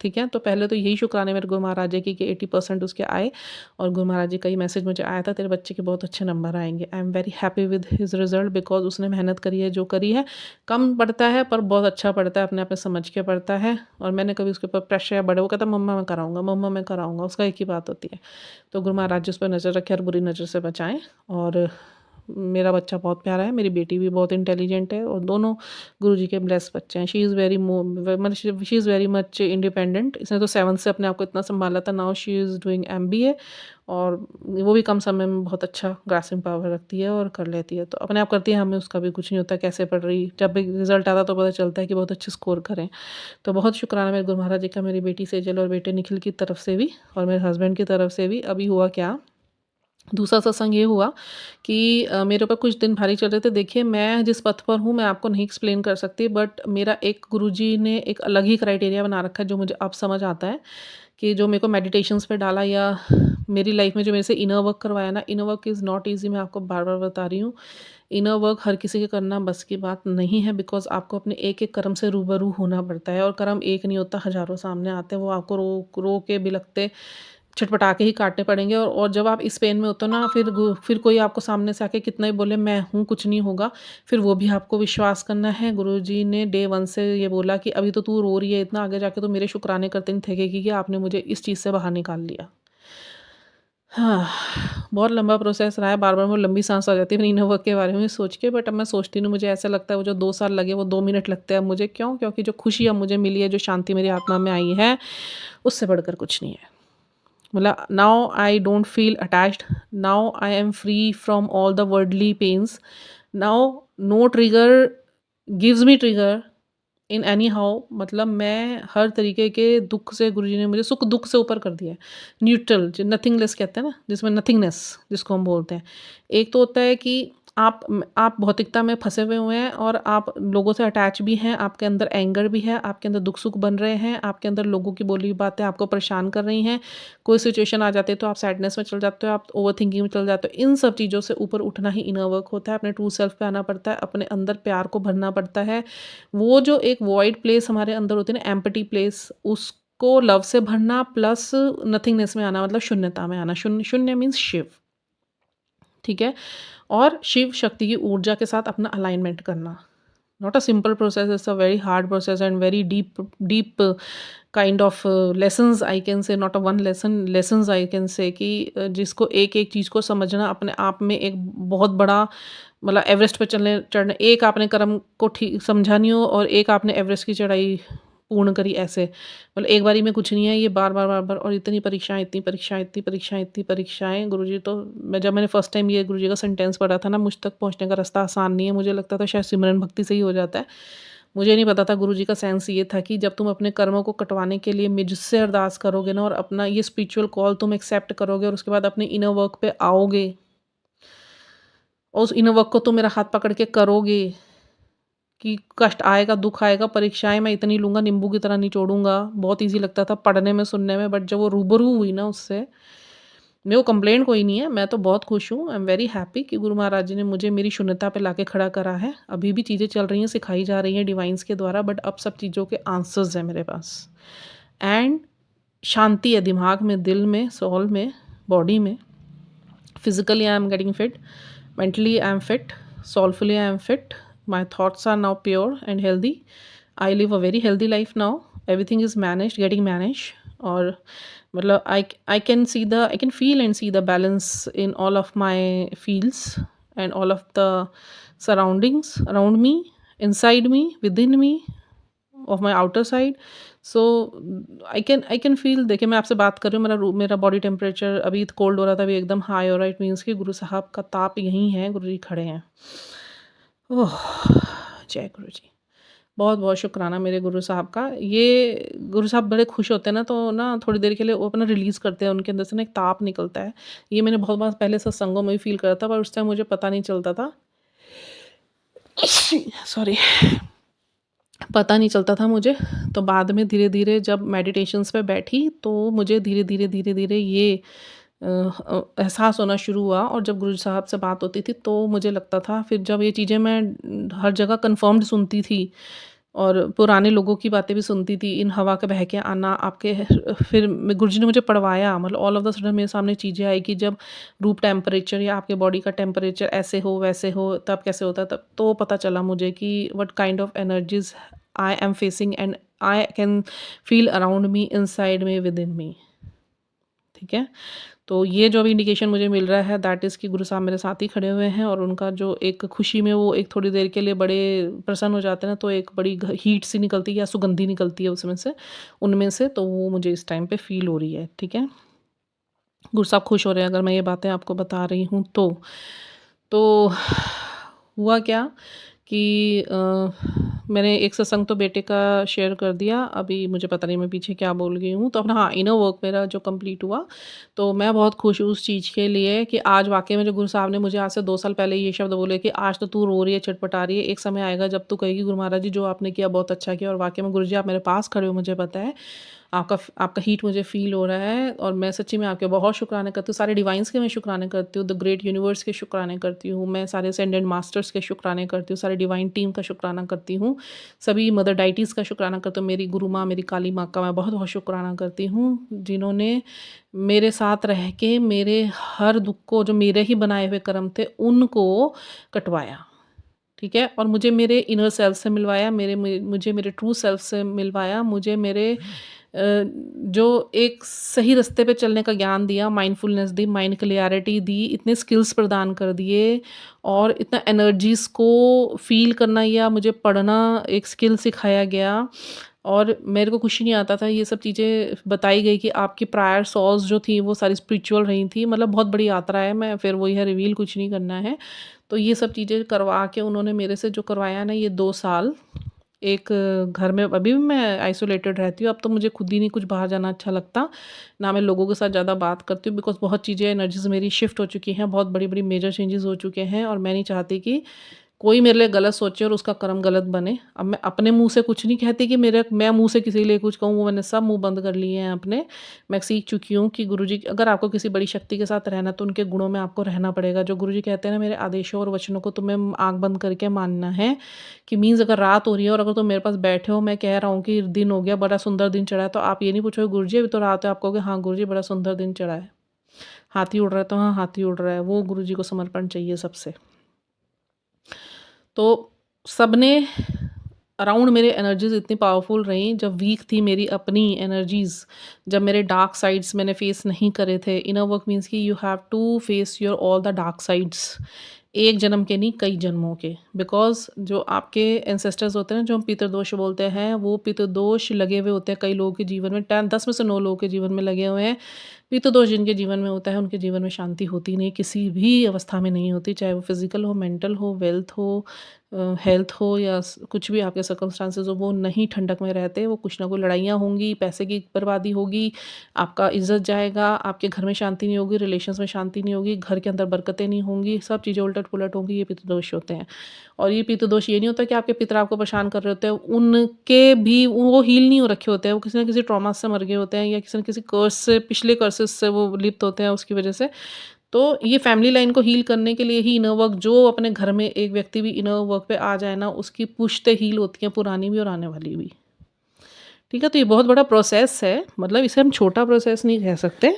ठीक है? तो पहले तो यही शुक्राने मेरे गुरु महाराज जी की कि 80% उसके आए, और गुरु महाराज जी का ये मैसेज मुझे आया था, तेरे बच्चे के बहुत अच्छे नंबर आएँगे। I am very happy with his result, because उसने मेहनत करी है, जो करी है। कम पढ़ता है पर बहुत अच्छा पढ़ता है, अपने आप में समझ के पढ़ता है, और मैंने कभी उसके ऊपर प्रेशर या बड़े वो कहता है मम्मा मैं कराऊँगा, मम्मा मैं कराऊँगा, उसका एक ही बात होती है। तो गुरु महाराज जी उस पर नज़र रखें और बुरी नज़र से बचाएँ। और मेरा बच्चा बहुत प्यारा है, मेरी बेटी भी बहुत इंटेलिजेंट है, और दोनों गुरुजी के ब्लेस बच्चे हैं। शी इज़ वेरी मतलब she is very much independent. इसने तो 7 से अपने आप को इतना सँभाला था, now she is doing MBA, और वो भी कम समय में बहुत अच्छा ग्रास्पिंग पावर रखती है और कर लेती है। तो अपने आप करती है, हमें उसका भी कुछ नहीं होता कैसे पढ़ रही, जब भी रिज़ल्ट आता है तो पता चलता है कि बहुत अच्छे स्कोर करें। तो बहुत शुक्राना मेरे गुरु महाराज जी का, मेरी बेटी सेजल और बेटे निखिल की तरफ से भी, और मेरे हस्बैंड की तरफ से भी। अभी हुआ क्या, दूसरा सत्संग ये हुआ कि मेरे ऊपर कुछ दिन भारी चल रहे थे। देखिए, मैं जिस पथ पर हूँ मैं आपको नहीं एक्सप्लेन कर सकती, बट मेरा एक गुरुजी ने एक अलग ही क्राइटेरिया बना रखा है, जो मुझे अब समझ आता है कि जो मेरे को मेडिटेशंस पे डाला, या मेरी लाइफ में जो मेरे से इनर वर्क करवाया ना, inner work is not easy, मैं आपको बार-बार बता रही हूँ। इनर वर्क हर किसी के करना बस की बात नहीं है, बिकॉज़ आपको अपने एक-एक कर्म से रूबरू होना पड़ता है, और कर्म एक नहीं होता, हज़ारों सामने आते हैं, वो आपको रो रो के बिलखते छटपटा के ही काटने पड़ेंगे। और जब आप इस पेन में होते हो ना, फिर कोई आपको सामने से आके कितना ही बोले मैं हूँ, कुछ नहीं होगा, फिर वो भी आपको विश्वास करना है। गुरुजी ने डे 1 से ये बोला कि अभी तो तू रो रही है इतना, आगे जाके तो मेरे शुक्राने करते नहीं थकेगी कि आपने मुझे इस चीज़ से बाहर निकाल लिया। हाँ, बहुत लंबा प्रोसेस रहा है, बार-बार वो लंबी साँस आ जाती है मेरी इनर वर्क के बारे में सोच के, बट अब मैं सोचती हूँ, मुझे ऐसा लगता है वो जो 2 साल लगे वो 2 मिनट लगते हैं अब मुझे। क्यों? क्योंकि जो खुशी अब मुझे मिली है, जो शांति मेरी आत्मा में आई है, उससे बढ़कर कुछ नहीं है। मतलब now I don't feel attached, now I am free from all the worldly pains, now no trigger gives me trigger in any how. मतलब मैं हर तरीके के दुःख से, गुरुजी ने मुझे सुख दुःख से ऊपर कर दिया है। न्यूट्रल, जो नथिंगलेस कहते हैं ना, जिसमें नथिंगनेस जिसको हम बोलते हैं। एक तो होता है कि आप भौतिकता में फँसे हुए हैं, और आप लोगों से अटैच भी हैं, आपके अंदर एंगर भी है, आपके अंदर दुःख-सुख बन रहे हैं, आपके अंदर लोगों की बोली हुई बातें आपको परेशान कर रही हैं। कोई सिचुएशन आ जाती है तो आप सैडनेस में चले जाते हो, आप ओवरथिंकिंग में चले जाते हो। इन सब चीज़ों से ऊपर उठना ही इनर वर्क होता है, अपने ट्रू सेल्फ पे आना पड़ता है, अपने अंदर प्यार को भरना पड़ता है। वो जो एक वॉइड प्लेस हमारे अंदर होती है ना, एम्प्टी प्लेस, उसको लव से भरना, प्लस नथिंगनेस में आना, मतलब शून्यता में आना। शून्य शून्य मीन्स शिव, ठीक है? और शिव शक्ति की ऊर्जा के साथ अपना अलाइनमेंट करना। Not a simple process, it's a very hard process and very deep deep kind of lessons I can say, not a one lesson, lessons I can say, कि जिसको एक-एक चीज़ को समझना अपने आप में एक बहुत बड़ा, मतलब एवरेस्ट पे चढ़ने, एक आपने कर्म को ठीक समझा नहीं हो और एक आपने एवरेस्ट की चढ़ाई पूर्ण करी ऐसे। मतलब एक बारी में कुछ नहीं है, ये बार-बार, बार-बार, और इतनी परीक्षाएँ, इतनी परीक्षाएँ, इतनी परीक्षाएँ, इतनी परीक्षाएँ। गुरुजी तो, मैंने फर्स्ट टाइम ये गुरुजी का सेंटेंस पढ़ा था ना, मुझ तक पहुँचने का रास्ता आसान नहीं है, मुझे लगता था शायद सिमरन भक्ति से ही हो जाता है। मुझे नहीं पता था गुरुजी का सेंस ये था कि जब तुम अपने कर्मों को कटवाने के लिए मुझसे अरदास करोगे ना, और अपना ये स्पिरिचुअल कॉल तुम एक्सेप्ट करोगे, और उसके बाद अपने इनर वर्क पे आओगे, और उस इनर वर्क को तुम मेरा हाथ पकड़ के करोगे, कि कष्ट आएगा, दुःख आएगा, परीक्षाएँ मैं इतनी लूँगा, नींबू की तरह निचोड़ूँगा। बहुत ईज़ी लगता था पढ़ने में, सुनने में, बट जब वो रूबरू हुई ना उससे, मेरे को कंप्लेंट कोई नहीं है, मैं तो बहुत खुश हूँ। आई एम वेरी हैप्पी कि गुरु महाराज जी ने मुझे मेरी शून्यता पे लाके खड़ा करा है। अभी भी चीज़ें चल रही हैं, सिखाई जा रही हैं डिवाइन्स के द्वारा, बट अब सब चीज़ों के आंसर्स हैं मेरे पास। एंड शांति है दिमाग में, दिल में, सोल में, बॉडी में। Physically, I am getting fit. Mentally, I am fit. Soulfully, I am fit. My thoughts are now pure and healthy. I live a very healthy life now. Everything is managed, getting managed. और मतलब I can feel and see the balance in all of my fields and all of the surroundings around me, inside me, within me, of my outer side. So I can feel, देखिए मैं आपसे बात कर रही हूँ, मेरा body temperature अभी cold हो रहा था, अभी एकदम हाई हो रहा है। इट मीन्स कि गुरु साहब का ताप यहीं है, गुरु जी खड़े हैं। ओह! जय गुरु जी। बहुत बहुत शुक्राना मेरे गुरु साहब का। ये गुरु साहब बड़े खुश होते हैं ना, तो ना थोड़ी देर के लिए वो अपना रिलीज़ करते हैं, उनके अंदर से ना एक ताप निकलता है। ये मैंने बहुत बार पहले सत्संगों में भी फ़ील करा था, पर उस टाइम मुझे पता नहीं चलता था। सॉरी, पता नहीं चलता था मुझे। तो बाद में धीरे-धीरे जब मेडिटेशंस पे बैठी, तो मुझे धीरे-धीरे ये एहसास होना शुरू हुआ। और जब गुरु साहब से बात होती थी, तो मुझे लगता था, फिर जब ये चीज़ें मैं हर जगह कन्फर्म्ड सुनती थी और पुराने लोगों की बातें भी सुनती थी, इन हवा के बह के आना आपके, फिर गुरुजी ने मुझे पढ़वाया, मतलब ऑल ऑफ द सडन मेरे सामने चीज़ें आई कि जब रूम टेम्परेचर या आपके बॉडी का टेम्परेचर ऐसे हो वैसे हो, तब कैसे होता है, तब तो पता चला मुझे कि what kind of energies I am facing and I can feel around me, inside me, within me. ठीक है, तो ये जो अभी इंडिकेशन मुझे मिल रहा है, दैट इज़ कि गुरु साहब मेरे साथ ही खड़े हुए हैं, और उनका जो एक खुशी में वो एक थोड़ी देर के लिए बड़े प्रसन्न हो जाते हैं ना, तो एक बड़ी हीट सी निकलती है या सुगंधी निकलती है उसमें से, उनमें से, तो वो मुझे इस टाइम पे फील हो रही है। ठीक है, गुरु साहब खुश हो रहे हैं अगर मैं ये बातें आपको बता रही हूँ तो हुआ क्या कि मैंने एक सत्संग तो बेटे का शेयर कर दिया, अभी मुझे पता नहीं मैं पीछे क्या बोल गई हूँ। तो अपना हाँ, इनर वर्क मेरा जो कंप्लीट हुआ, तो मैं बहुत खुश हूँ उस चीज़ के लिए कि आज वाक़ई में जो गुरु साहब ने मुझे आज से 2 साल पहले ये शब्द बोले कि आज तो तू रो रही है, छटपटा रही है, एक समय आएगा जब तू कहेगी गुरु महाराज जी जो आपने किया बहुत अच्छा किया। और वाक़ई में गुरु जी आप मेरे पास खड़े हो, मुझे पता है। आपका हीट मुझे फ़ील हो रहा है, और मैं सच्ची में आपके बहुत शुक्राने करती हूँ। सारे डिवाइन्स के मैं शुक्राने करती हूँ, द ग्रेट यूनिवर्स के शुक्राने करती हूँ, मैं सारे असेंडेड मास्टर्स के शुक्राने करती हूँ, सारी डिवाइन टीम का शुक्राना करती हूँ, सभी मदर डाइटीज़ का शुक्राना करती हूँ, मेरी गुरु माँ, मेरी काली माँ का मैं बहुत-बहुत शुक्राना करती हूँ, जिन्होंने मेरे साथ रह के मेरे हर दुःख को, जो मेरे ही बनाए हुए कर्म थे, उनको कटवाया। ठीक है, और मुझे मेरे इनर सेल्फ से मिलवाया, मुझे मेरे ट्रू सेल्फ से मिलवाया, मुझे मेरे जो एक सही रास्ते पे चलने का ज्ञान दिया, माइंडफुलनेस दी, माइंड क्लियरिटी दी, इतने स्किल्स प्रदान कर दिए, और इतना एनर्जीज़ को फ़ील करना या मुझे पढ़ना एक स्किल सिखाया गया। और मेरे को कुछ ही नहीं आता था, ये सब चीज़ें बताई गई कि आपकी प्रायर सॉल्स जो थी वो सारी स्पिरिचुअल रही थी, मतलब बहुत बड़ी यात्रा है, मैं फिर वही है, रिवील कुछ नहीं करना है। तो ये सब चीज़ें करवा के उन्होंने मेरे से जो करवाया ना, ये 2 साल एक घर में, अभी भी मैं आइसोलेटेड रहती हूँ, अब तो मुझे खुद ही नहीं कुछ बाहर जाना अच्छा लगता, ना मैं लोगों के साथ ज़्यादा बात करती हूँ, बिकॉज़ बहुत चीज़ें एनर्जीज़ मेरी शिफ्ट हो चुकी हैं, बहुत बड़ी-बड़ी मेजर चेंजेज़ हो चुके हैं, और मैं नहीं चाहती कि कोई मेरे लिए गलत सोचे और उसका कर्म गलत बने। अब मैं अपने मुँह से कुछ नहीं कहती कि मैं मुँह से किसी के लिए कुछ कहूँ, वो मैंने सब मुँह बंद कर लिए हैं अपने। मैं सीख चुकी हूँ कि गुरुजी, अगर आपको किसी बड़ी शक्ति के साथ रहना है, तो उनके गुणों में आपको रहना पड़ेगा। जो गुरुजी कहते हैं ना, मेरे आदेशों और वचनों को तुम्हें आँख बंद करके मानना है, कि मीन्स अगर रात हो रही है और अगर तुम मेरे पास बैठे हो, मैं कह रहा हूँ कि दिन हो गया, बड़ा सुंदर दिन चढ़ा है, तो आप ये नहीं पूछोगे गुरुजी अभी तो रात है, आप कहोगे हाँ गुरुजी बड़ा सुंदर दिन चढ़ा है। हाथी उड़ रहा है तो हाँ हाथी उड़ रहा है, वो गुरुजी को समर्पण चाहिए सबसे। तो सबने अराउंड मेरे एनर्जीज़ इतनी पावरफुल रहीं, जब वीक थी मेरी अपनी एनर्जीज़, जब मेरे डार्क साइड्स मैंने फेस नहीं करे थे। इनर वर्क मीन्स कि you have to face your all the dark sides, एक जन्म के नहीं, कई जन्मों के। बिकॉज़ जो आपके एंसेस्टर्स होते हैं ना, जो हम पितृदोष बोलते हैं, वो पितृदोष लगे हुए होते हैं कई लोगों के जीवन में, 10 में से 9 लोगों के जीवन में लगे हुए हैं। पितृदोष जिनके जीवन में होता है, उनके जीवन में शांति होती नहीं, किसी भी अवस्था में नहीं होती, चाहे वो फिज़िकल हो, मेंटल हो, वेल्थ हो, हेल्थ हो, या कुछ भी आपके सर्कमस्टांसेस हो, वो नहीं ठंडक में रहते, वो कुछ ना कुछ लड़ाइयाँ होंगी, पैसे की बर्बादी होगी, आपका इज्जत जाएगा, आपके घर में शांति नहीं होगी, रिलेशंस में शांति नहीं होगी, घर के अंदर बरकतें नहीं होंगी, सब चीज़ें उलट पुलट होंगी। ये पितृदोष होते हैं। और ये पितृदोष ये नहीं होता कि आपके पितर आपको परेशान कर रहे होते हैं, उनके भी वो हील नहीं हो रखे होते हैं, वो किसी ना किसी ट्रॉमा से मर गए होते हैं, या किसी न किसी कर्स से, पिछले कर्सेस से वो लिप्त होते हैं, उसकी वजह से। तो ये फैमिली लाइन को हील करने के लिए ही इनर वर्क, जो अपने घर में एक व्यक्ति भी इनर वर्क पे आ जाए ना, उसकी पुश्तें हील होती हैं, पुरानी भी और आने वाली भी। ठीक है, तो ये बहुत बड़ा प्रोसेस है, मतलब इसे हम छोटा प्रोसेस नहीं कह सकते,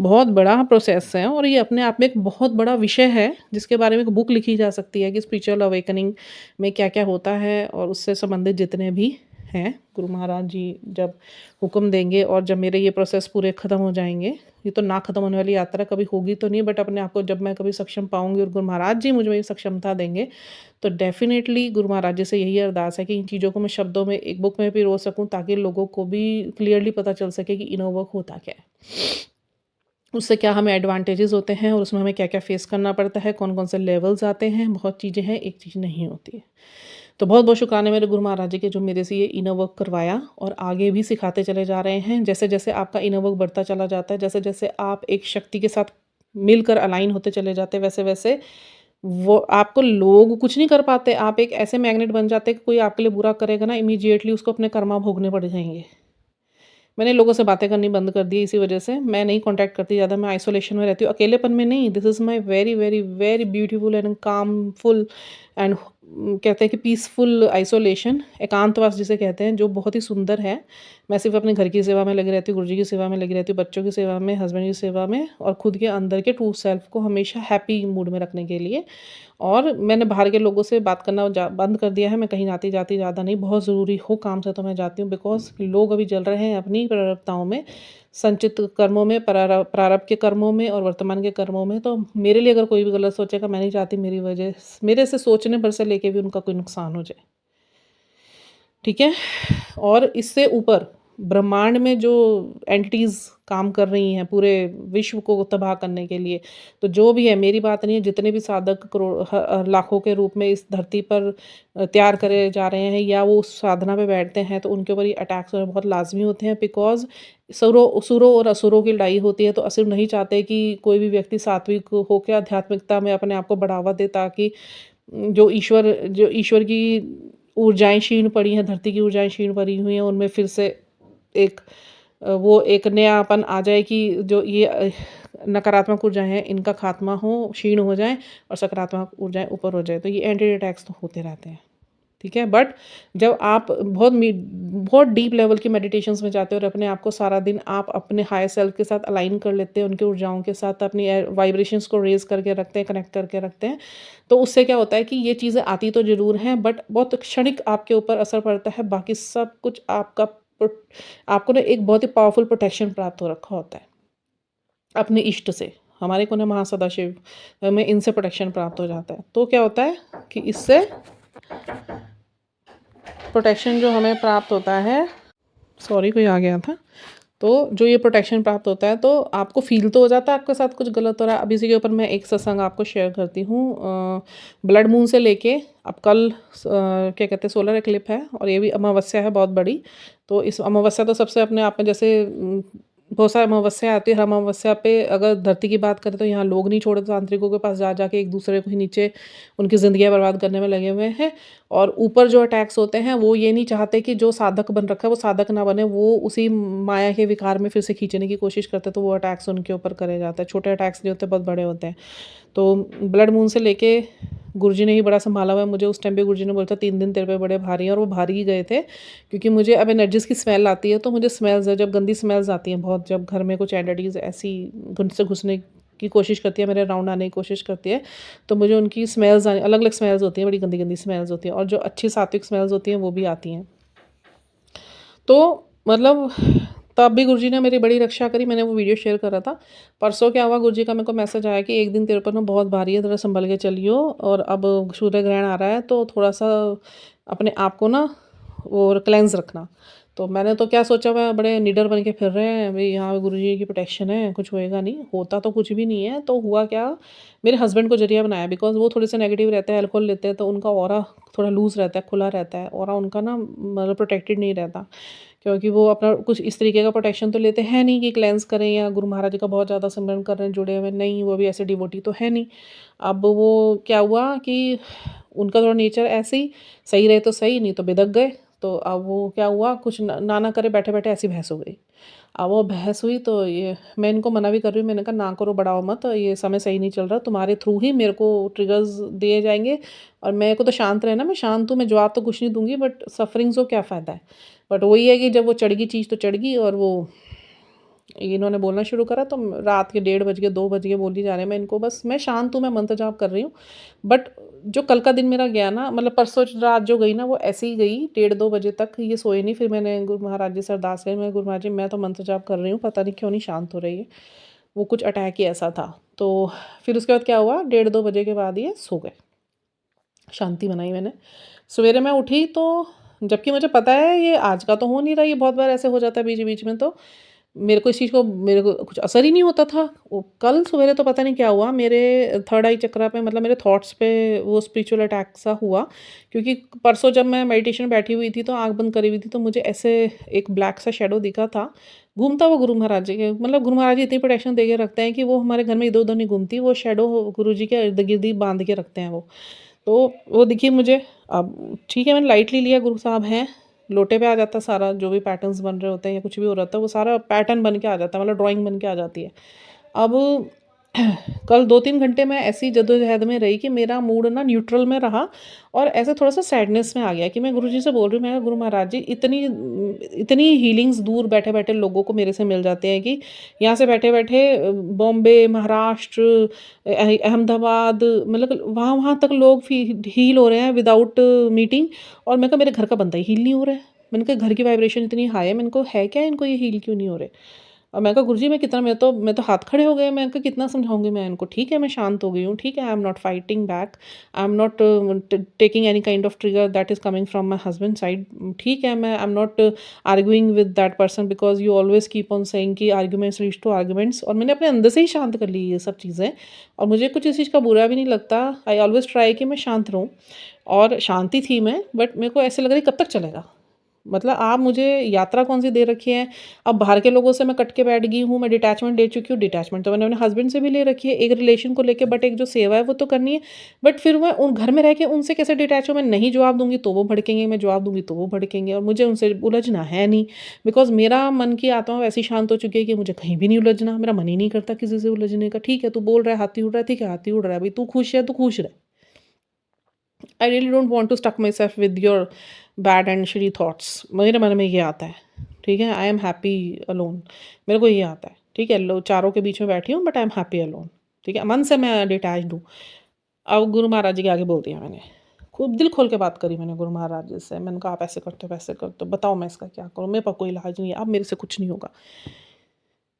बहुत बड़ा प्रोसेस है, और ये अपने आप में एक बहुत बड़ा विषय है, जिसके बारे में एक बुक लिखी जा सकती है कि स्पिरिचुअल अवेकनिंग में क्या-क्या होता है, और उससे संबंधित जितने भी हैं, गुरु महाराज जी जब हुक्म देंगे और जब मेरे ये प्रोसेस पूरे ख़त्म हो जाएँगे, ये तो ना ख़त्म होने वाली यात्रा कभी होगी तो नहीं, बट अपने आप को जब मैं कभी सक्षम पाऊँगी और गुरु महाराज जी मुझे ये सक्षमता देंगे, तो डेफ़िनेटली गुरु महाराज जी से यही अरदास है कि इन चीज़ों को मैं शब्दों में एक बुक में पिरो सकूँ, ताकि लोगों को भी क्लियरली पता चल सके कि इनर वर्क होता क्या है। उससे क्या हमें एडवांटेजेस होते हैं, और उसमें हमें क्या-क्या फेस करना पड़ता है, कौन-कौन से लेवल्स आते हैं, बहुत चीज़ें हैं, एक चीज़ नहीं होती है। तो बहुत बहुत शुक्राने मेरे गुरु महाराज जी के जो मेरे से ये इनर वर्क करवाया और आगे भी सिखाते चले जा रहे हैं। जैसे जैसे आपका इनर वर्क बढ़ता चला जाता है, जैसे जैसे आप एक शक्ति के साथ मिलकर अलाइन होते चले जाते हैं, वैसे वैसे वो आपको लोग कुछ नहीं कर पाते। आप एक ऐसे मैग्नेट बन जाते हैं कि कोई आपके लिए बुरा करेगा ना, इमीडिएटली उसको अपने कर्मा भोगने पड़ जाएंगे। मैंने लोगों से बातें करनी बंद कर दी इसी वजह से। मैं नहीं कॉन्टैक्ट करती ज़्यादा, मैं आइसोलेशन में रहती हूँ, अकेलेपन में नहीं। This is my very very very beautiful and calmful and कहते हैं कि पीसफुल आइसोलेशन, एकांतवास जिसे कहते हैं, जो बहुत ही सुंदर है। मैं सिर्फ अपने घर की सेवा में लगी रहती हूँ, गुरुजी की सेवा में लगी रहती हूँ, बच्चों की सेवा में, हस्बैंड की सेवा में, और खुद के अंदर के ट्रू सेल्फ को हमेशा हैप्पी मूड में रखने के लिए। और मैंने बाहर के लोगों से बात करना बंद कर दिया है। मैं कहीं आती जाती ज़्यादा नहीं, बहुत ज़रूरी हो काम से तो मैं जाती हूँ, बिकॉज़ लोग अभी जल रहे हैं अपनी प्रारब्धताओं में, संचित कर्मों में, प्रारब्ध के कर्मों में और वर्तमान के कर्मों में। तो मेरे लिए अगर कोई भी गलत सोचेगा, मैं नहीं चाहती मेरे से सोचने भर से लेके भी उनका कोई नुकसान हो जाए। ठीक है? और इससे ऊपर ब्रह्मांड में जो एंटिटीज़ काम कर रही हैं पूरे विश्व को तबाह करने के लिए, तो जो भी है, मेरी बात नहीं है, जितने भी साधक लाखों के रूप में इस धरती पर तैयार करे जा रहे हैं या वो उस साधना पे बैठते हैं, तो उनके ऊपर ये अटैक्स होना बहुत लाज़मी होते हैं। बिकॉज़ सुरों और असुरों की लड़ाई होती है, तो असुर नहीं चाहते कि कोई भी व्यक्ति सात्विक होके आध्यात्मिकता में अपने आप को बढ़ावा दे, ताकि जो ईश्वर की ऊर्जाएँ क्षीण पड़ी हैं, धरती की ऊर्जाएँ क्षीण पड़ी हुई हैं, उनमें फिर से एक वो एक नयापन आ जाए कि जो ये नकारात्मक ऊर्जाएँ हैं, इनका खात्मा हो, क्षीण हो जाएँ और सकारात्मक ऊर्जाएँ ऊपर हो जाएँ। तो ये एंटी अटैक्स तो होते रहते हैं, ठीक है? बट जब आप बहुत डीप लेवल की मेडिटेशंस में जाते हो और अपने आप को सारा दिन आप अपने हायर सेल्फ के साथ अलाइन कर लेते हैं, उनकी ऊर्जाओं के साथ अपनी वाइब्रेशंस को रेज़ करके रखते हैं, कनेक्ट करके रखते हैं, तो उससे क्या होता है कि ये चीज़ें आती तो ज़रूर हैं, बट बहुत क्षणिक आपके ऊपर असर पड़ता है, बाकी सब कुछ आपको ना एक बहुत ही पावरफुल प्रोटेक्शन प्राप्त हो रखा होता है अपने इष्ट से। हमारे को ना महासदाशिव में इनसे प्रोटेक्शन प्राप्त हो जाता है। तो क्या होता है कि इससे प्रोटेक्शन जो हमें प्राप्त होता है, सॉरी कोई आ गया था, तो जो ये प्रोटेक्शन प्राप्त होता है, तो आपको फ़ील तो हो जाता है आपके साथ कुछ गलत हो रहा है। अब इसी के ऊपर मैं एक सत्संग आपको शेयर करती हूँ। ब्लड मून से लेके अब कल क्या कहते हैं, सोलर एक्लिप्स है और ये भी अमावस्या है बहुत बड़ी। तो इस अमावस्या तो सबसे अपने आप में जैसे बहुत सारी अमावस्या आती है, हर अमावस्या पे अगर धरती की बात करें तो यहाँ लोग नहीं छोड़ते, तांत्रिकों के पास जा जाके एक दूसरे को ही नीचे उनकी ज़िंदगियाँ बर्बाद करने में लगे हुए हैं। और ऊपर जो अटैक्स होते हैं वो ये नहीं चाहते कि जो साधक बन रखा है वो साधक ना बने, वो उसी माया के विकार में फिर से खींचने की कोशिश करते हैं, तो वो अटैक्स उनके ऊपर करे जाते हैं। छोटे अटैक्स नहीं होते, बहुत बड़े होते हैं। तो ब्लड मून से लेके गुरुजी ने ही बड़ा संभाला हुआ है मुझे। उस टाइम पे गुरुजी ने बोला था 3 दिन तेरे पे बड़े भारी हैं, और वो भारी ही गए थे, क्योंकि मुझे अब एनर्जीज़ की स्मेल आती है। तो मुझे स्मेल्स है, जब गंदी स्मेल्स आती हैं बहुत, जब घर में कुछ एंटिटीज़ ऐसी घुसने की कोशिश करती है, मेरे अराउंड आने की कोशिश करती है, तो मुझे उनकी स्मेल्स आनी, अलग अलग स्मेल्स होती हैं, बड़ी गंदी गंदी स्मेल्स होती हैं, और जो अच्छी सात्विक स्मेल्स होती हैं वो भी आती हैं। तो मतलब तब भी गुरुजी ने मेरी बड़ी रक्षा करी। मैंने वो वीडियो शेयर करा था। परसों क्या हुआ, गुरुजी का मेरे को मैसेज आया कि एक दिन तेरे ऊपर ना बहुत भारी है, ज़रा संभल के चलियो, और अब सूर्य ग्रहण आ रहा है, तो थोड़ा-सा अपने आप को ना वो क्लेंज़ रखना। तो मैंने तो क्या सोचा, मैं बड़े निडर बन के फिर रहे हैं, भई यहाँ गुरुजी की प्रोटेक्शन है, कुछ होएगा नहीं। होता तो कुछ भी नहीं है। तो हुआ क्या, मेरे हस्बैंड को ज़रिया बनाया, बिकॉज़ वो थोड़े से नेगेटिव रहते हैं, अल्कोहल लेते हैं, तो उनका ऑरा थोड़ा लूज़ रहता है, खुला रहता है। ऑरा उनका ना मतलब प्रोटेक्टेड नहीं रहता। क्योंकि वो अपना कुछ इस तरीके का प्रोटेक्शन तो लेते हैं नहीं कि क्लेंस करें या गुरु महाराज जी का बहुत ज़्यादा सिमरन कर रहे हैं, जुड़े हुए नहीं, वो भी ऐसे डिवोटी तो है नहीं। अब वो क्या हुआ कि उनका थोड़ा नेचर ऐसे ही, सही रहे तो सही, नहीं तो बिदक गए। तो अब वो क्या हुआ, कुछ ना करे, बैठे-बैठे ऐसी बहस हो गई। अब वो बहस हुई तो ये मैं इनको मना भी कर रही हूँ, मैंने कहा ना करो, बढ़ाओ मत, ये समय सही नहीं चल रहा, तुम्हारे थ्रू ही मेरे को ट्रिगर्स दिए जाएँगे, और मेरे को तो शांत रहना, मैं शांत हूँ, मैं जवाब तो कुछ नहीं दूँगी, बट सफरिंग्स को क्या फ़ायदा है। बट वही है कि जब वो चढ़ गई चीज़ तो चढ़ गई, और वो इन्होंने बोलना शुरू करा, तो रात के 1:30 बज गए, 2 बज गए बोली जा रहे हैं। मैं इनको बस, मैं शांत हूँ, मैं मंत्र जाप कर रही हूँ। बट जो कल का दिन मेरा गया ना, मतलब परसों रात जो गई ना, वो ऐसे ही गई, 1:30-2 बजे तक ये सोए नहीं। फिर मैंने गुरु महाराज जी से अरदास करी, मैं गुरु महाराज जी, मैं तो मंत्र जाप कर रही हूँ, पता नहीं क्यों नहीं शांत हो रही है। वो कुछ अटैक ही ऐसा था। तो फिर उसके बाद क्या हुआ, 1:30-2 बजे के बाद ये सो गए। शांति बनाई मैंने। सवेरे मैं उठी तो, जबकि मुझे पता है ये आज का तो हो नहीं रहा, ये बहुत बार ऐसे हो जाता है बीच-बीच में, तो मेरे को इस चीज़ को मेरे को कुछ असर ही नहीं होता था। वो कल सवेरे तो पता नहीं क्या हुआ मेरे थर्ड आई चक्रा पे, मतलब मेरे थॉट्स पे वो स्पिरिचुअल अटैक सा हुआ। क्योंकि परसों जब मैं मेडिटेशन में बैठी हुई थी तो आँख बंद करी हुई थी, तो मुझे ऐसे एक ब्लैक सा शैडो दिखा था। घूमता वो गुरु महाराज जी के, मतलब गुरु महाराज जी इतनी प्रोटेक्शन दे के रखते हैं कि वो हमारे घर में इधर-उधर नहीं घूमती, वो शैडो गुरु जी के इर्द-गिर्द ही बाँध के रखते हैं वो। तो वो दिखी मुझे। अब ठीक है, मैंने लाइटली लिया, गुरु साहब हैं, लोटे पे आ जाता सारा जो भी पैटर्न्स बन रहे होते हैं या कुछ भी हो रहा था, वो सारा पैटर्न बन के आ जाता है, मतलब ड्राइंग बन के आ जाती है। अब कल 2-3 घंटे मैं ऐसी जद्दोजहद में रही कि मेरा मूड ना न्यूट्रल में रहा और ऐसे थोड़ा-सा सैडनेस में आ गया कि मैं गुरुजी से बोल रही हूँ, मैं कहा, "गुरु महाराज जी, इतनी हीलिंग्स दूर बैठे-बैठे लोगों को मेरे से मिल जाते हैं कि यहाँ से बैठे-बैठे बॉम्बे, महाराष्ट्र, अहमदाबाद, मतलब वहाँ-वहाँ तक लोग फी हील हो रहे हैं विदाउट मीटिंग, और मैं कहा मेरे घर का बंदा ही हील नहीं हो रहा है। मैंने कहा घर की वाइब्रेशन इतनी हाई है, मैंने कहा है क्या इनको, ये हील क्यों नहीं हो रहे? और मैं कहा गुरुजी मैं कितना, मैं तो हाथ खड़े हो गए, मैं कहा कितना समझाऊँगी मैं इनको, ठीक है मैं शांत हो गई हूँ, ठीक है I am not fighting back, I am not taking any kind of trigger that is coming from my husband side, ठीक है मैं I am not arguing with that person because you always keep on saying कि arguments leads to arguments, और मैंने अपने अंदर से ही शांत कर ली ये सब चीज़ें, और मुझे कुछ इस चीज़ का बुरा भी नहीं लगता। आई ऑलवेज़ ट्राई कि मैं शांत रहूँ, और शांति थी मैं, बट मेरे को ऐसे लग रहा है कब तक चलेगा? मतलब आप मुझे यात्रा कौन-सी दे रखी है, अब बाहर के लोगों से मैं कट के बैठ गई हूँ, मैं डिटैचमेंट ले चुकी हूँ, डिटैचमेंट तो मैंने अपने हस्बैंड से भी ले रखी है, एक रिलेशन को लेके, बट एक जो सेवा है वो तो करनी है। बट फिर मैं उन घर में रह के उनसे कैसे डिटैच हूँ, मैं नहीं जवाब दूँगी तो वो भड़केंगे, मैं जवाब दूँगी तो वो भड़केंगे, और मुझे उनसे उलझना है नहीं, बिकॉज़ मेरा मन की आत्मा वैसी शांत हो चुकी है कि मुझे कहीं भी नहीं उलझना, मेरा मन ही नहीं करता किसी से उलझने का। ठीक है, तू बोल रहा है हाथी उड़ रहा है, ठीक है हाथी उड़ रहा है, भई तू खुश है, तू खुश रह। I really don't want to stuck myself with your bad and shitty thoughts. मेरे मन में ये आता है, ठीक है, आई एम हैप्पी अलोन, मेरे को ये आता है, ठीक है, लो चारों के बीच में बैठी हूँ but I am happy alone, ठीक है, मन से मैं डिटैच्ड हूँ। अब गुरु महाराज जी के आगे बोल दिया मैंने, खूब दिल खोल के बात करी मैंने गुरु महाराज जी से, मैंने कहा आप ऐसे करते हो वैसे करते हो, बताओ मैं इसका क्या करूँ, मेरे पास कोई इलाज नहीं है, अब मेरे से कुछ नहीं होगा।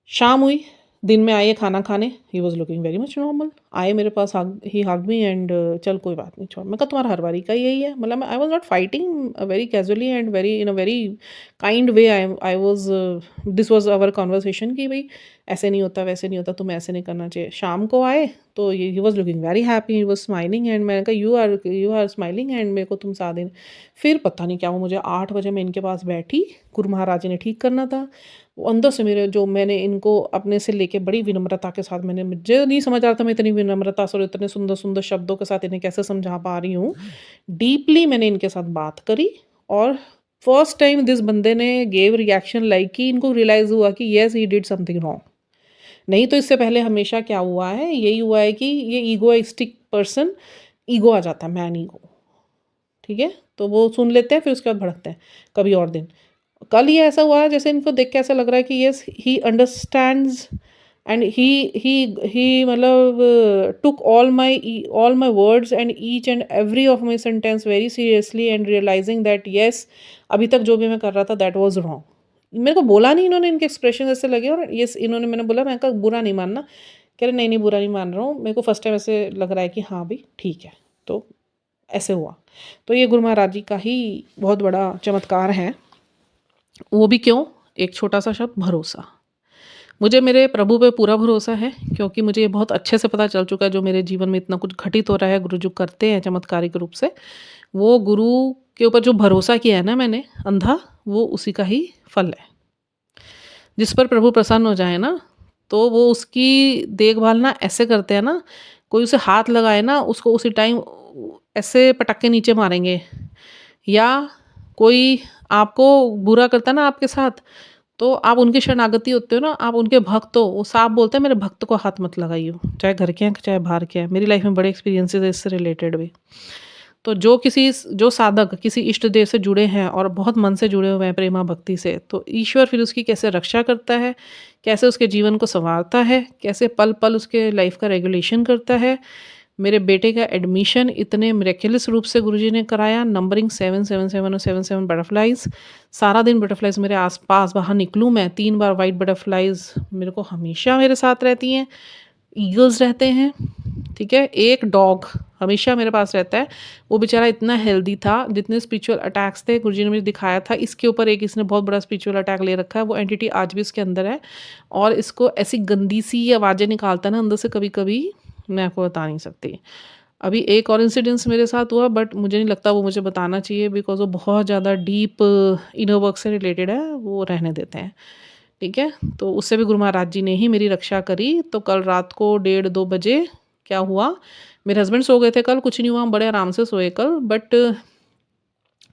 शाम हुई, दिन में आए खाना खाने, he was looking very much normal, आए मेरे पास, ही हग्ड मी एंड चल कोई बात नहीं छोड़। मैं कहा तुम्हारा हर बारी का यही है, मतलब I was not fighting, very casually and very in a very kind way, I was this was our conversation कि भई ऐसे नहीं होता, वैसे नहीं होता, तुम्हें ऐसे नहीं करना चाहिए। शाम को आए तो he was looking very happy, he was smiling, and मैंने कहा यू आर स्माइलिंग एंड मेरे को तुम साथ देना। फिर पता नहीं क्या हुआ, मुझे 8 बजे मैं इनके पास बैठी, गुरु महाराज जी ने ठीक करना था। वो अंदर से मेरे जो मैंने इनको अपने से लेके बड़ी विनम्रता के साथ, मैंने, मुझे नहीं समझ आ रहा था मैं इतनी विनम्रता से और इतने सुंदर-सुंदर शब्दों के साथ इन्हें कैसे समझा पा रही हूँ। डीपली मैंने इनके साथ बात करी, और फर्स्ट टाइम दिस बंदे ने गेव रिएक्शन लाइक कि इनको रियलाइज़ हुआ कि yes he did something wrong. नहीं तो इससे पहले हमेशा क्या हुआ है, यही हुआ है कि ये ईगोइस्टिक पर्सन, ईगो आ जाता है, मैन ईगो, ठीक है? तो वो सुन लेते हैं फिर उसके बाद भड़कते हैं, कभी और दिन। कल ये ऐसा हुआ है जैसे इनको देख के ऐसा लग रहा है कि yes he understands and he मतलब took all my words and each and every of my sentence very seriously and realizing that yes अभी तक जो भी मैं कर रहा था दैट वाज रॉन्ग। मेरे को बोला नहीं इन्होंने, इनके एक्सप्रेशन ऐसे लगे, और यस इन्होंने, मैंने बोला, मैं कहा बुरा नहीं मानना, कह रहे नहीं नहीं बुरा नहीं मान रहा हूँ, मेरे को फर्स्ट टाइम ऐसे लग रहा है कि हाँ भाई ठीक है। तो ऐसे हुआ। तो ये गुरु महाराज जी का ही बहुत बड़ा चमत्कार है। वो भी क्यों? एक छोटा-सा शब्द, भरोसा। मुझे मेरे प्रभु पे पूरा भरोसा है, क्योंकि मुझे ये बहुत अच्छे से पता चल चुका है जो मेरे जीवन में इतना कुछ घटित हो रहा है, गुरु जो करते हैं चमत्कारिक रूप से, वो गुरु के ऊपर जो भरोसा किया है ना मैंने अंधा, वो उसी का ही फल है। जिस पर प्रभु प्रसन्न हो जाए ना, तो वो उसकी देखभाल ना ऐसे करते हैं ना, कोई उसे हाथ लगाए ना, उसको उसी टाइम ऐसे पटक के नीचे मारेंगे, या कोई आपको बुरा करता है ना आपके साथ, तो आप उनकी शरणागति होते हो ना, आप उनके भक्त हो, वो साफ बोलते हैं मेरे भक्त को हाथ मत लगाइयो, चाहे घर के हैं, चाहे बाहर के हैं। मेरी लाइफ में बड़े एक्सपीरियंसेस है इससे रिलेटेड भी। तो जो साधक किसी इष्ट देव से जुड़े हैं और बहुत मन से जुड़े हुए हैं प्रेमा भक्ति से, तो ईश्वर फिर उसकी कैसे रक्षा करता है, कैसे उसके जीवन को संवारता है, कैसे पल-पल उसके लाइफ का रेगुलेशन करता है। मेरे बेटे का एडमिशन इतने मिरेक्युलस रूप से गुरुजी ने कराया, नंबरिंग 777 और 77 बटरफ्लाइज़, सारा दिन बटरफ्लाइज़ मेरे आस-पास, बाहर निकलूँ मैं 3 बार व्हाइट बटरफ्लाइज़ मेरे को हमेशा मेरे साथ रहती हैं, ईगल्स रहते हैं, ठीक है? एक डॉग हमेशा मेरे पास रहता है। वो बेचारा इतना हेल्दी था, जितने स्पिरिचुअल अटैक्स थे गुरुजी ने मुझे दिखाया था, इसके ऊपर एक इसने बहुत बड़ा स्पिरिचुअल अटैक ले रखा है। वो एंटिटी आज भी उसके अंदर है और इसको ऐसी गंदी सी आवाज़ें निकालता है ना अंदर से कभी-कभी, मैं आपको बता नहीं सकती। अभी एक और इंसिडेंस मेरे साथ हुआ, बट मुझे नहीं लगता वो मुझे बताना चाहिए, बिकॉज़ वो बहुत ज़्यादा डीप इनर वर्क से रिलेटेड है, वो रहने देते हैं। ठीक है? तो उससे भी गुरु महाराज जी ने ही मेरी रक्षा करी। तो कल रात को डेढ़ 2 बजे क्या हुआ, मेरे हस्बैंड सो गए थे कल, कुछ नहीं हुआ, हम बड़े आराम से सोए कल, बट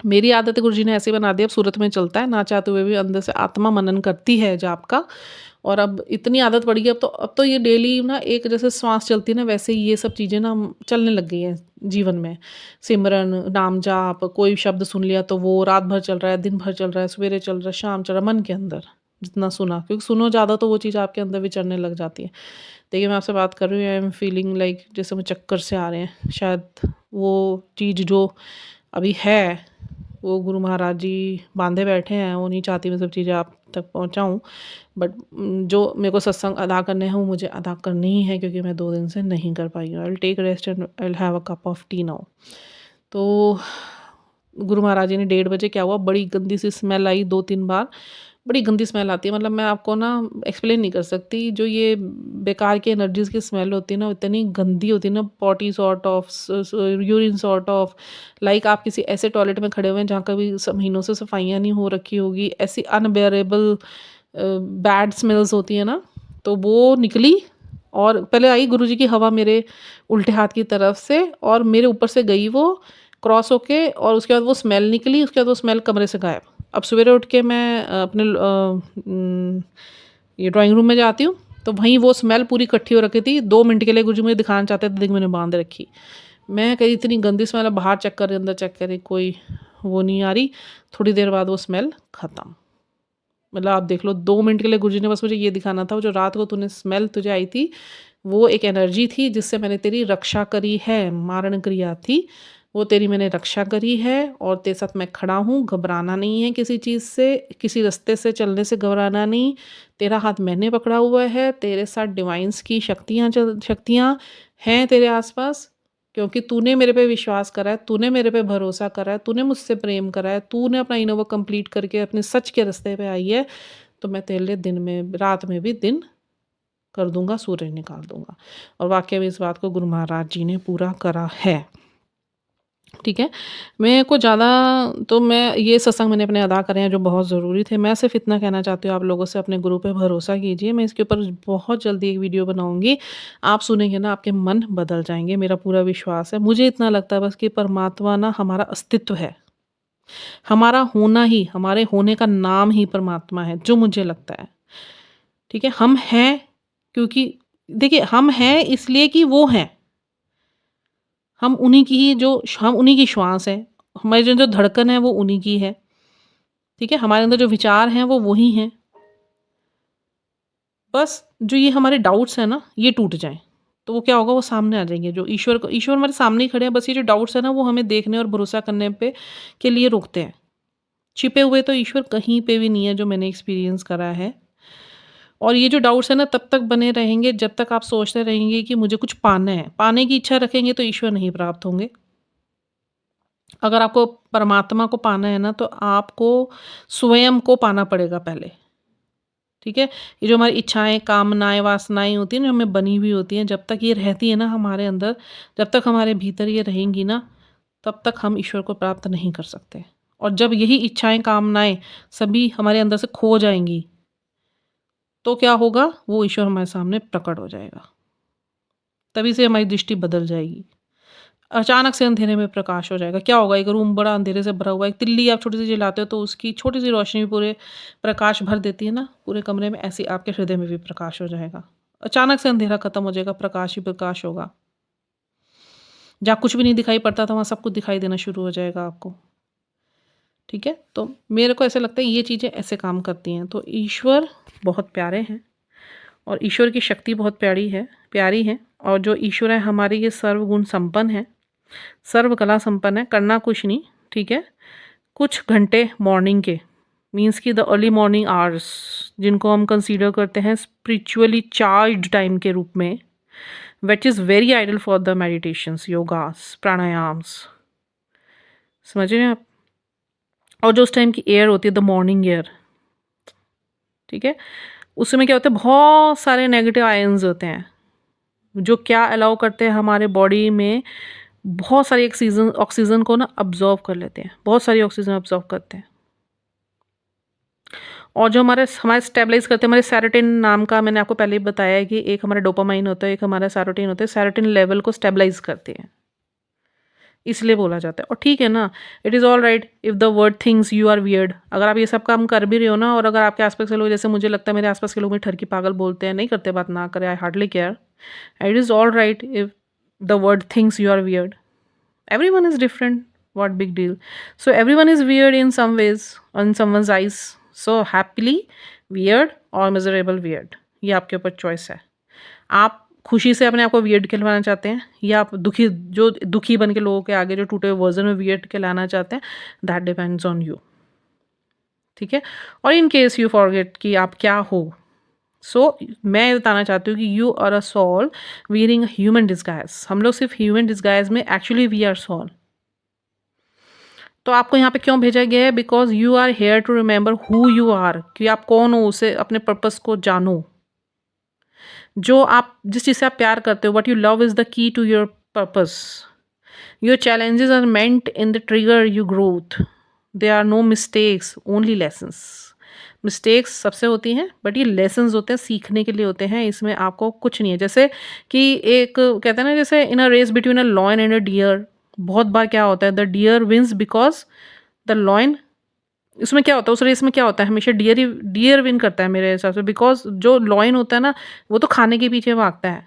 मेरी आदत है गुरुजी ने ऐसे बना दी, अब सूरत में चलता है, ना चाहते हुए भी अंदर से आत्मा मनन करती है जाप का। और अब इतनी आदत पड़ गई, अब तो ये डेली ना एक जैसे श्वास चलती है ना, वैसे ही ये सब चीज़ें ना चलने लग गई हैं जीवन में। सिमरन, नाम जाप, कोई शब्द सुन लिया तो वो रात भर चल रहा है, दिन भर चल रहा है, सवेरे चल रहा है, शाम चल रहा है, मन के अंदर जितना सुना, क्योंकि सुनो ज़्यादा तो वो चीज़ आपके अंदर भी चढ़ने लग जाती है। देखिए मैं आपसे बात कर रही हूँ, आई एम फीलिंग लाइक जैसे मुझे चक्कर से आ रहे हैं। शायद वो चीज़ जो अभी है, वो गुरु महाराज जी बांधे बैठे हैं, वो नहीं चाहती मैं सब चीज़ें आप तक पहुँचाऊँ। बट जो मेरे को सत्संग अदा करने हैं वो मुझे अदा करने ही है, क्योंकि मैं 2 दिन से नहीं कर पाई हूँ। I will take rest and I will have a cup of tea now. तो गुरु महाराज जी ने 1:30 बजे क्या हुआ, बड़ी गंदी सी स्मेल आई 2-3 बार। बड़ी गंदी स्मेल आती है, मतलब मैं आपको ना एक्सप्लेन नहीं कर सकती। जो ये बेकार की एनर्जीज़ की स्मेल होती है ना, इतनी गंदी होती है ना, potty sort of urine sort of, like आप किसी ऐसे टॉयलेट में खड़े हुए हैं जहाँ कभी महीनों से सफाइयाँ नहीं हो रखी होगी, ऐसी अनबेरेबल बैड स्मेल्स होती है ना, तो वो निकली। और पहले आई गुरुजी की हवा मेरे उल्टे हाथ की तरफ से, और मेरे ऊपर से गई वो क्रॉस होके, और उसके बाद वो स्मेल निकली, उसके बाद वो स्मेल कमरे से गायब। अब सवेरे उठ के मैं अपने ये ड्राइंग रूम में जाती हूँ, तो वहीं वो स्मेल पूरी इकट्ठी हो रखी थी। 2 मिनट के लिए गुरुजी मुझे दिखाना चाहते थे, देखिए मैंने बांध रखी। मैं कही इतनी गंदी स्मेल है, बाहर चेक कर रही, अंदर चेक कर रही, कोई वो नहीं आ रही। थोड़ी देर बाद वो स्मेल ख़त्म। मतलब आप देख लो, 2 मिनट के लिए गुरुजी ने बस मुझे ये दिखाना था, वो जो रात को तूने स्मेल तुझे आई थी, वो एक एनर्जी थी जिससे मैंने तेरी रक्षा करी है, मारण क्रिया थी, वो तेरी मैंने रक्षा करी है, और तेरे साथ मैं खड़ा हूँ, घबराना नहीं है किसी चीज़ से, किसी रास्ते से चलने से घबराना नहीं। तेरा हाथ मैंने पकड़ा हुआ है, तेरे साथ डिवाइन्स की शक्तियाँ हैं तेरे आस-पास, क्योंकि तूने मेरे पे विश्वास करा है, तूने मेरे पे भरोसा करा है, तूने मुझसे प्रेम करा है, तूने अपना इनर वर्क कंप्लीट करके अपने सच के रास्ते पे आई है, तो मैं तेरे लिए दिन में रात में भी दिन कर दूँगा, सूरज निकाल दूँगा। और वाक़ई में इस बात को गुरु महाराज जी ने पूरा करा है। ठीक है? मेरे को ज़्यादा तो मैं ये सत्संग मैंने अपने अदा करे हैं जो बहुत ज़रूरी थे। मैं सिर्फ़ इतना कहना चाहती हूँ आप लोगों से, अपने गुरु पे भरोसा कीजिए। मैं इसके ऊपर बहुत जल्दी एक वीडियो बनाऊँगी। आप सुनेंगे ना, आपके मन बदल जाएँगे, मेरा पूरा विश्वास है। मुझे इतना लगता है बस कि परमात्मा ना हमारा अस्तित्व है। हमारा होना ही, हमारे होने का नाम ही परमात्मा है, जो मुझे लगता है। ठीक है? हम हैं क्योंकि देखिए, हम हैं इसलिए कि वो हैं। हम उन्हीं की ही जो हम उन्हीं की श्वास है। हमारी जो धड़कन है वो उन्हीं की है। ठीक है? हमारे अंदर जो विचार हैं वो वही हैं। बस जो ये हमारे डाउट्स हैं ना, ये टूट जाएँ, तो वो क्या होगा, वो सामने आ जाएँगे। जो ईश्वर हमारे सामने ही खड़े हैं, बस ये जो डाउट्स हैं ना, वो हमें देखने और भरोसा करने पे के लिए रोकते हैं। छिपे हुए तो ईश्वर कहीं पे भी नहीं है, जो मैंने एक्सपीरियंस करा है। और ये जो डाउट्स हैं ना, तब तक बने रहेंगे जब तक आप सोचते रहेंगे कि मुझे कुछ पाना है। पाने की इच्छा रखेंगे तो ईश्वर नहीं प्राप्त होंगे। अगर आपको परमात्मा को पाना है ना, तो आपको स्वयं को पाना पड़ेगा पहले। ठीक है? ये जो हमारी इच्छाएँ, कामनाएँ, वासनाएँ होती हैं ना, हमें बनी हुई होती हैं, जब तक ये रहती है ना हमारे अंदर, जब तक हमारे भीतर ये रहेंगी ना, तब तक हम ईश्वर को प्राप्त नहीं कर सकते। और जब यही इच्छाएँ, कामनाएँ सभी हमारे अंदर से खो जाएँगी, तो क्या होगा? वो ईश्वर हमारे सामने प्रकट हो जाएगा। तभी से हमारी दृष्टि बदल जाएगी। अचानक से अंधेरे में प्रकाश हो जाएगा। क्या होगा, एक रूम बड़ा अंधेरे से भरा हुआ है, एक तिल्ली आप छोटी-सी जलाते हो तो उसकी छोटी-सी रोशनी भी पूरे प्रकाश भर देती है ना पूरे कमरे में, ऐसे ही आपके हृदय में भी प्रकाश हो जाएगा। अचानक से अंधेरा खत्म हो जाएगा, प्रकाश ही प्रकाश होगा। जहाँ कुछ भी नहीं दिखाई पड़ता था, वहाँ सब कुछ दिखाई देना शुरू हो जाएगा आपको। ठीक है? तो मेरे को ऐसा लगता है ये चीज़ें ऐसे काम करती हैं। तो ईश्वर बहुत प्यारे हैं, और ईश्वर की शक्ति बहुत प्यारी है, और जो ईश्वर है हमारे, ये सर्वगुण संपन्न है, सर्व कला संपन्न है, करना कुछ नहीं। ठीक है? कुछ घंटे मॉर्निंग के, मीन्स कि द अर्ली मॉर्निंग आवर्स, जिनको हम कंसीडर करते हैं स्पिरिचुअली चार्ज्ड टाइम के रूप में, which is very ideal for the meditations, yogas, pranayams, समझ रहे हैं आप। और जो उस टाइम की एयर होती है, द मॉर्निंग एयर, ठीक है, उस समय क्या होता है, बहुत सारे नेगेटिव आयंस होते हैं जो क्या अलाउ करते हैं हमारे बॉडी में, बहुत सारी ऑक्सीजन को ना अब्जॉर्व कर लेते हैं, बहुत सारी ऑक्सीजन अब्जॉर्व करते हैं। और जो हमारे स्टेबलाइज करते हैं, हमारे सेरोटिन नाम का, मैंने आपको पहले ही बताया है कि एक हमारा डोपामाइन होता है, एक हमारा सेरोटिन होता है, सेरोटिन लेवल को स्टेबलाइज करते हैं, इसलिए बोला जाता है। और ठीक है ना, it is all right if the world thinks you are weird, अगर आप ये सब काम कर भी रहे हो ना, और अगर आपके आसपास के लोग, जैसे मुझे लगता है मेरे आसपास के लोग मुझे ठरकी पागल बोलते हैं, नहीं करते, बात ना करें, I hardly care, it is all right if the world thinks you are weird, everyone is different, what big deal, so everyone is weird in some ways, on someone's eyes, so happily weird or miserable weird, ये आपके ऊपर choice है। आप खुशी से अपने आप को वियर्ड कहलवाना चाहते हैं, या आप दुखी बन के लोगों के आगे जो टूटे हुए वर्जन में वियर्ड कहलाना चाहते हैं, दैट डिपेंड्स ऑन यू, ठीक है। और इन केस यू फॉरगेट कि आप क्या हो, सो मैं बताना चाहती हूँ कि you are a soul wearing human disguise, हम लोग सिर्फ ह्यूमन डिस्गाइज में, एक्चुअली वी आर सोल। तो आपको यहाँ पे क्यों भेजा गया है, because you are here to remember who you are, कि आप कौन हो, उसे अपने पर्पस को जानो, जो आप जिस चीज़ से आप प्यार करते हो, what you love is the key to your purpose, your challenges are meant in the trigger your growth, they are no mistakes, only lessons. Mistakes सबसे होती हैं, बट ये लेसन्स होते हैं, सीखने के लिए होते हैं, इसमें आपको कुछ नहीं है। जैसे कि एक कहते हैं ना, जैसे in a race between a lion and a deer, बहुत बार क्या होता है, the deer wins because the lion, उसमें क्या होता है, उस रेस में क्या होता है, हमेशा डियर विन करता है मेरे हिसाब से, बिकॉज जो लॉयन होता है ना, वो तो खाने के पीछे भागता है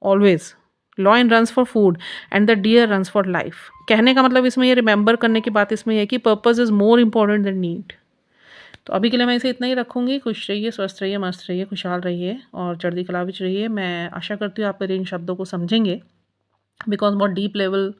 always, lion runs for food and the deer runs for life. कहने का मतलब इसमें ये रिमेंबर करने की बात इसमें है कि purpose is more important than need. तो अभी के लिए मैं इसे इतना ही रखूँगी। खुश रहिए, स्वस्थ रहिए, मस्त रहिए, खुशहाल रहिए और चढ़ती कला विच रहिए। मैं आशा करती हूँ आप मेरे इन शब्दों को समझेंगे, बिकॉज बहुत डीप लेवल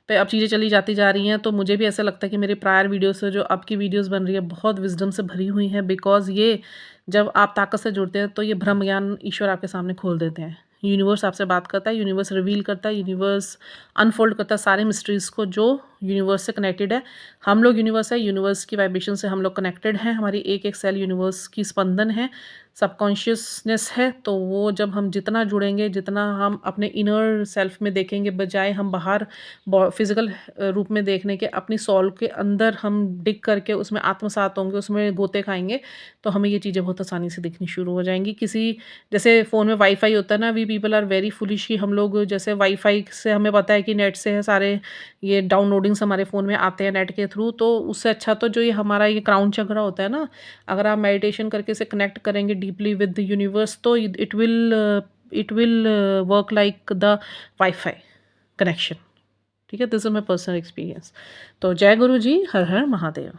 पे अब चीज़ें चली जाती जा रही हैं। तो मुझे भी ऐसा लगता है कि मेरे प्रायर वीडियो से जो अब की वीडियोस बन रही है बहुत विजडम से भरी हुई हैं, बिकॉज ये जब आप ताकत से जुड़ते हैं तो ये ब्रह्म ज्ञान ईश्वर आपके सामने खोल देते हैं। यूनिवर्स आपसे बात करता है, यूनिवर्स रिवील करता है, यूनिवर्स अनफोल्ड करता है सारे मिस्ट्रीज़ को जो यूनिवर्स से कनेक्टेड है। हम लोग यूनिवर्स है, यूनिवर्स की वाइब्रेशन से हम लोग कनेक्टेड हैं, हमारी एक एक सेल यूनिवर्स की स्पंदन है, सबकॉन्शियसनेस है। तो वो जब हम जितना जुड़ेंगे, जितना हम अपने इनर सेल्फ में देखेंगे, बजाय हम बाहर फिजिकल रूप में देखने के, अपनी सॉल के अंदर हम डिग करके उसमें आत्मसात होंगे, उसमें गोते खाएंगे, तो हमें ये चीज़ें बहुत आसानी से दिखनी शुरू हो जाएंगी। किसी जैसे फ़ोन में वाईफाई होता है ना, we people are very foolish कि हम लोग जैसे वाईफाई से हमें पता है कि नेट से है सारे ये डाउनलोडिंग्स हमारे फ़ोन में आते हैं नेट के थ्रू, तो उससे अच्छा तो जो ये हमारा ये क्राउन चक्र होता है ना, अगर आप मेडिटेशन करके इसे कनेक्ट करेंगे डीपली विद द यूनिवर्स, तो it will work like the wifi connection, ठीक है। This is my personal experience. तो जय गुरु जी, हर हर महादेव।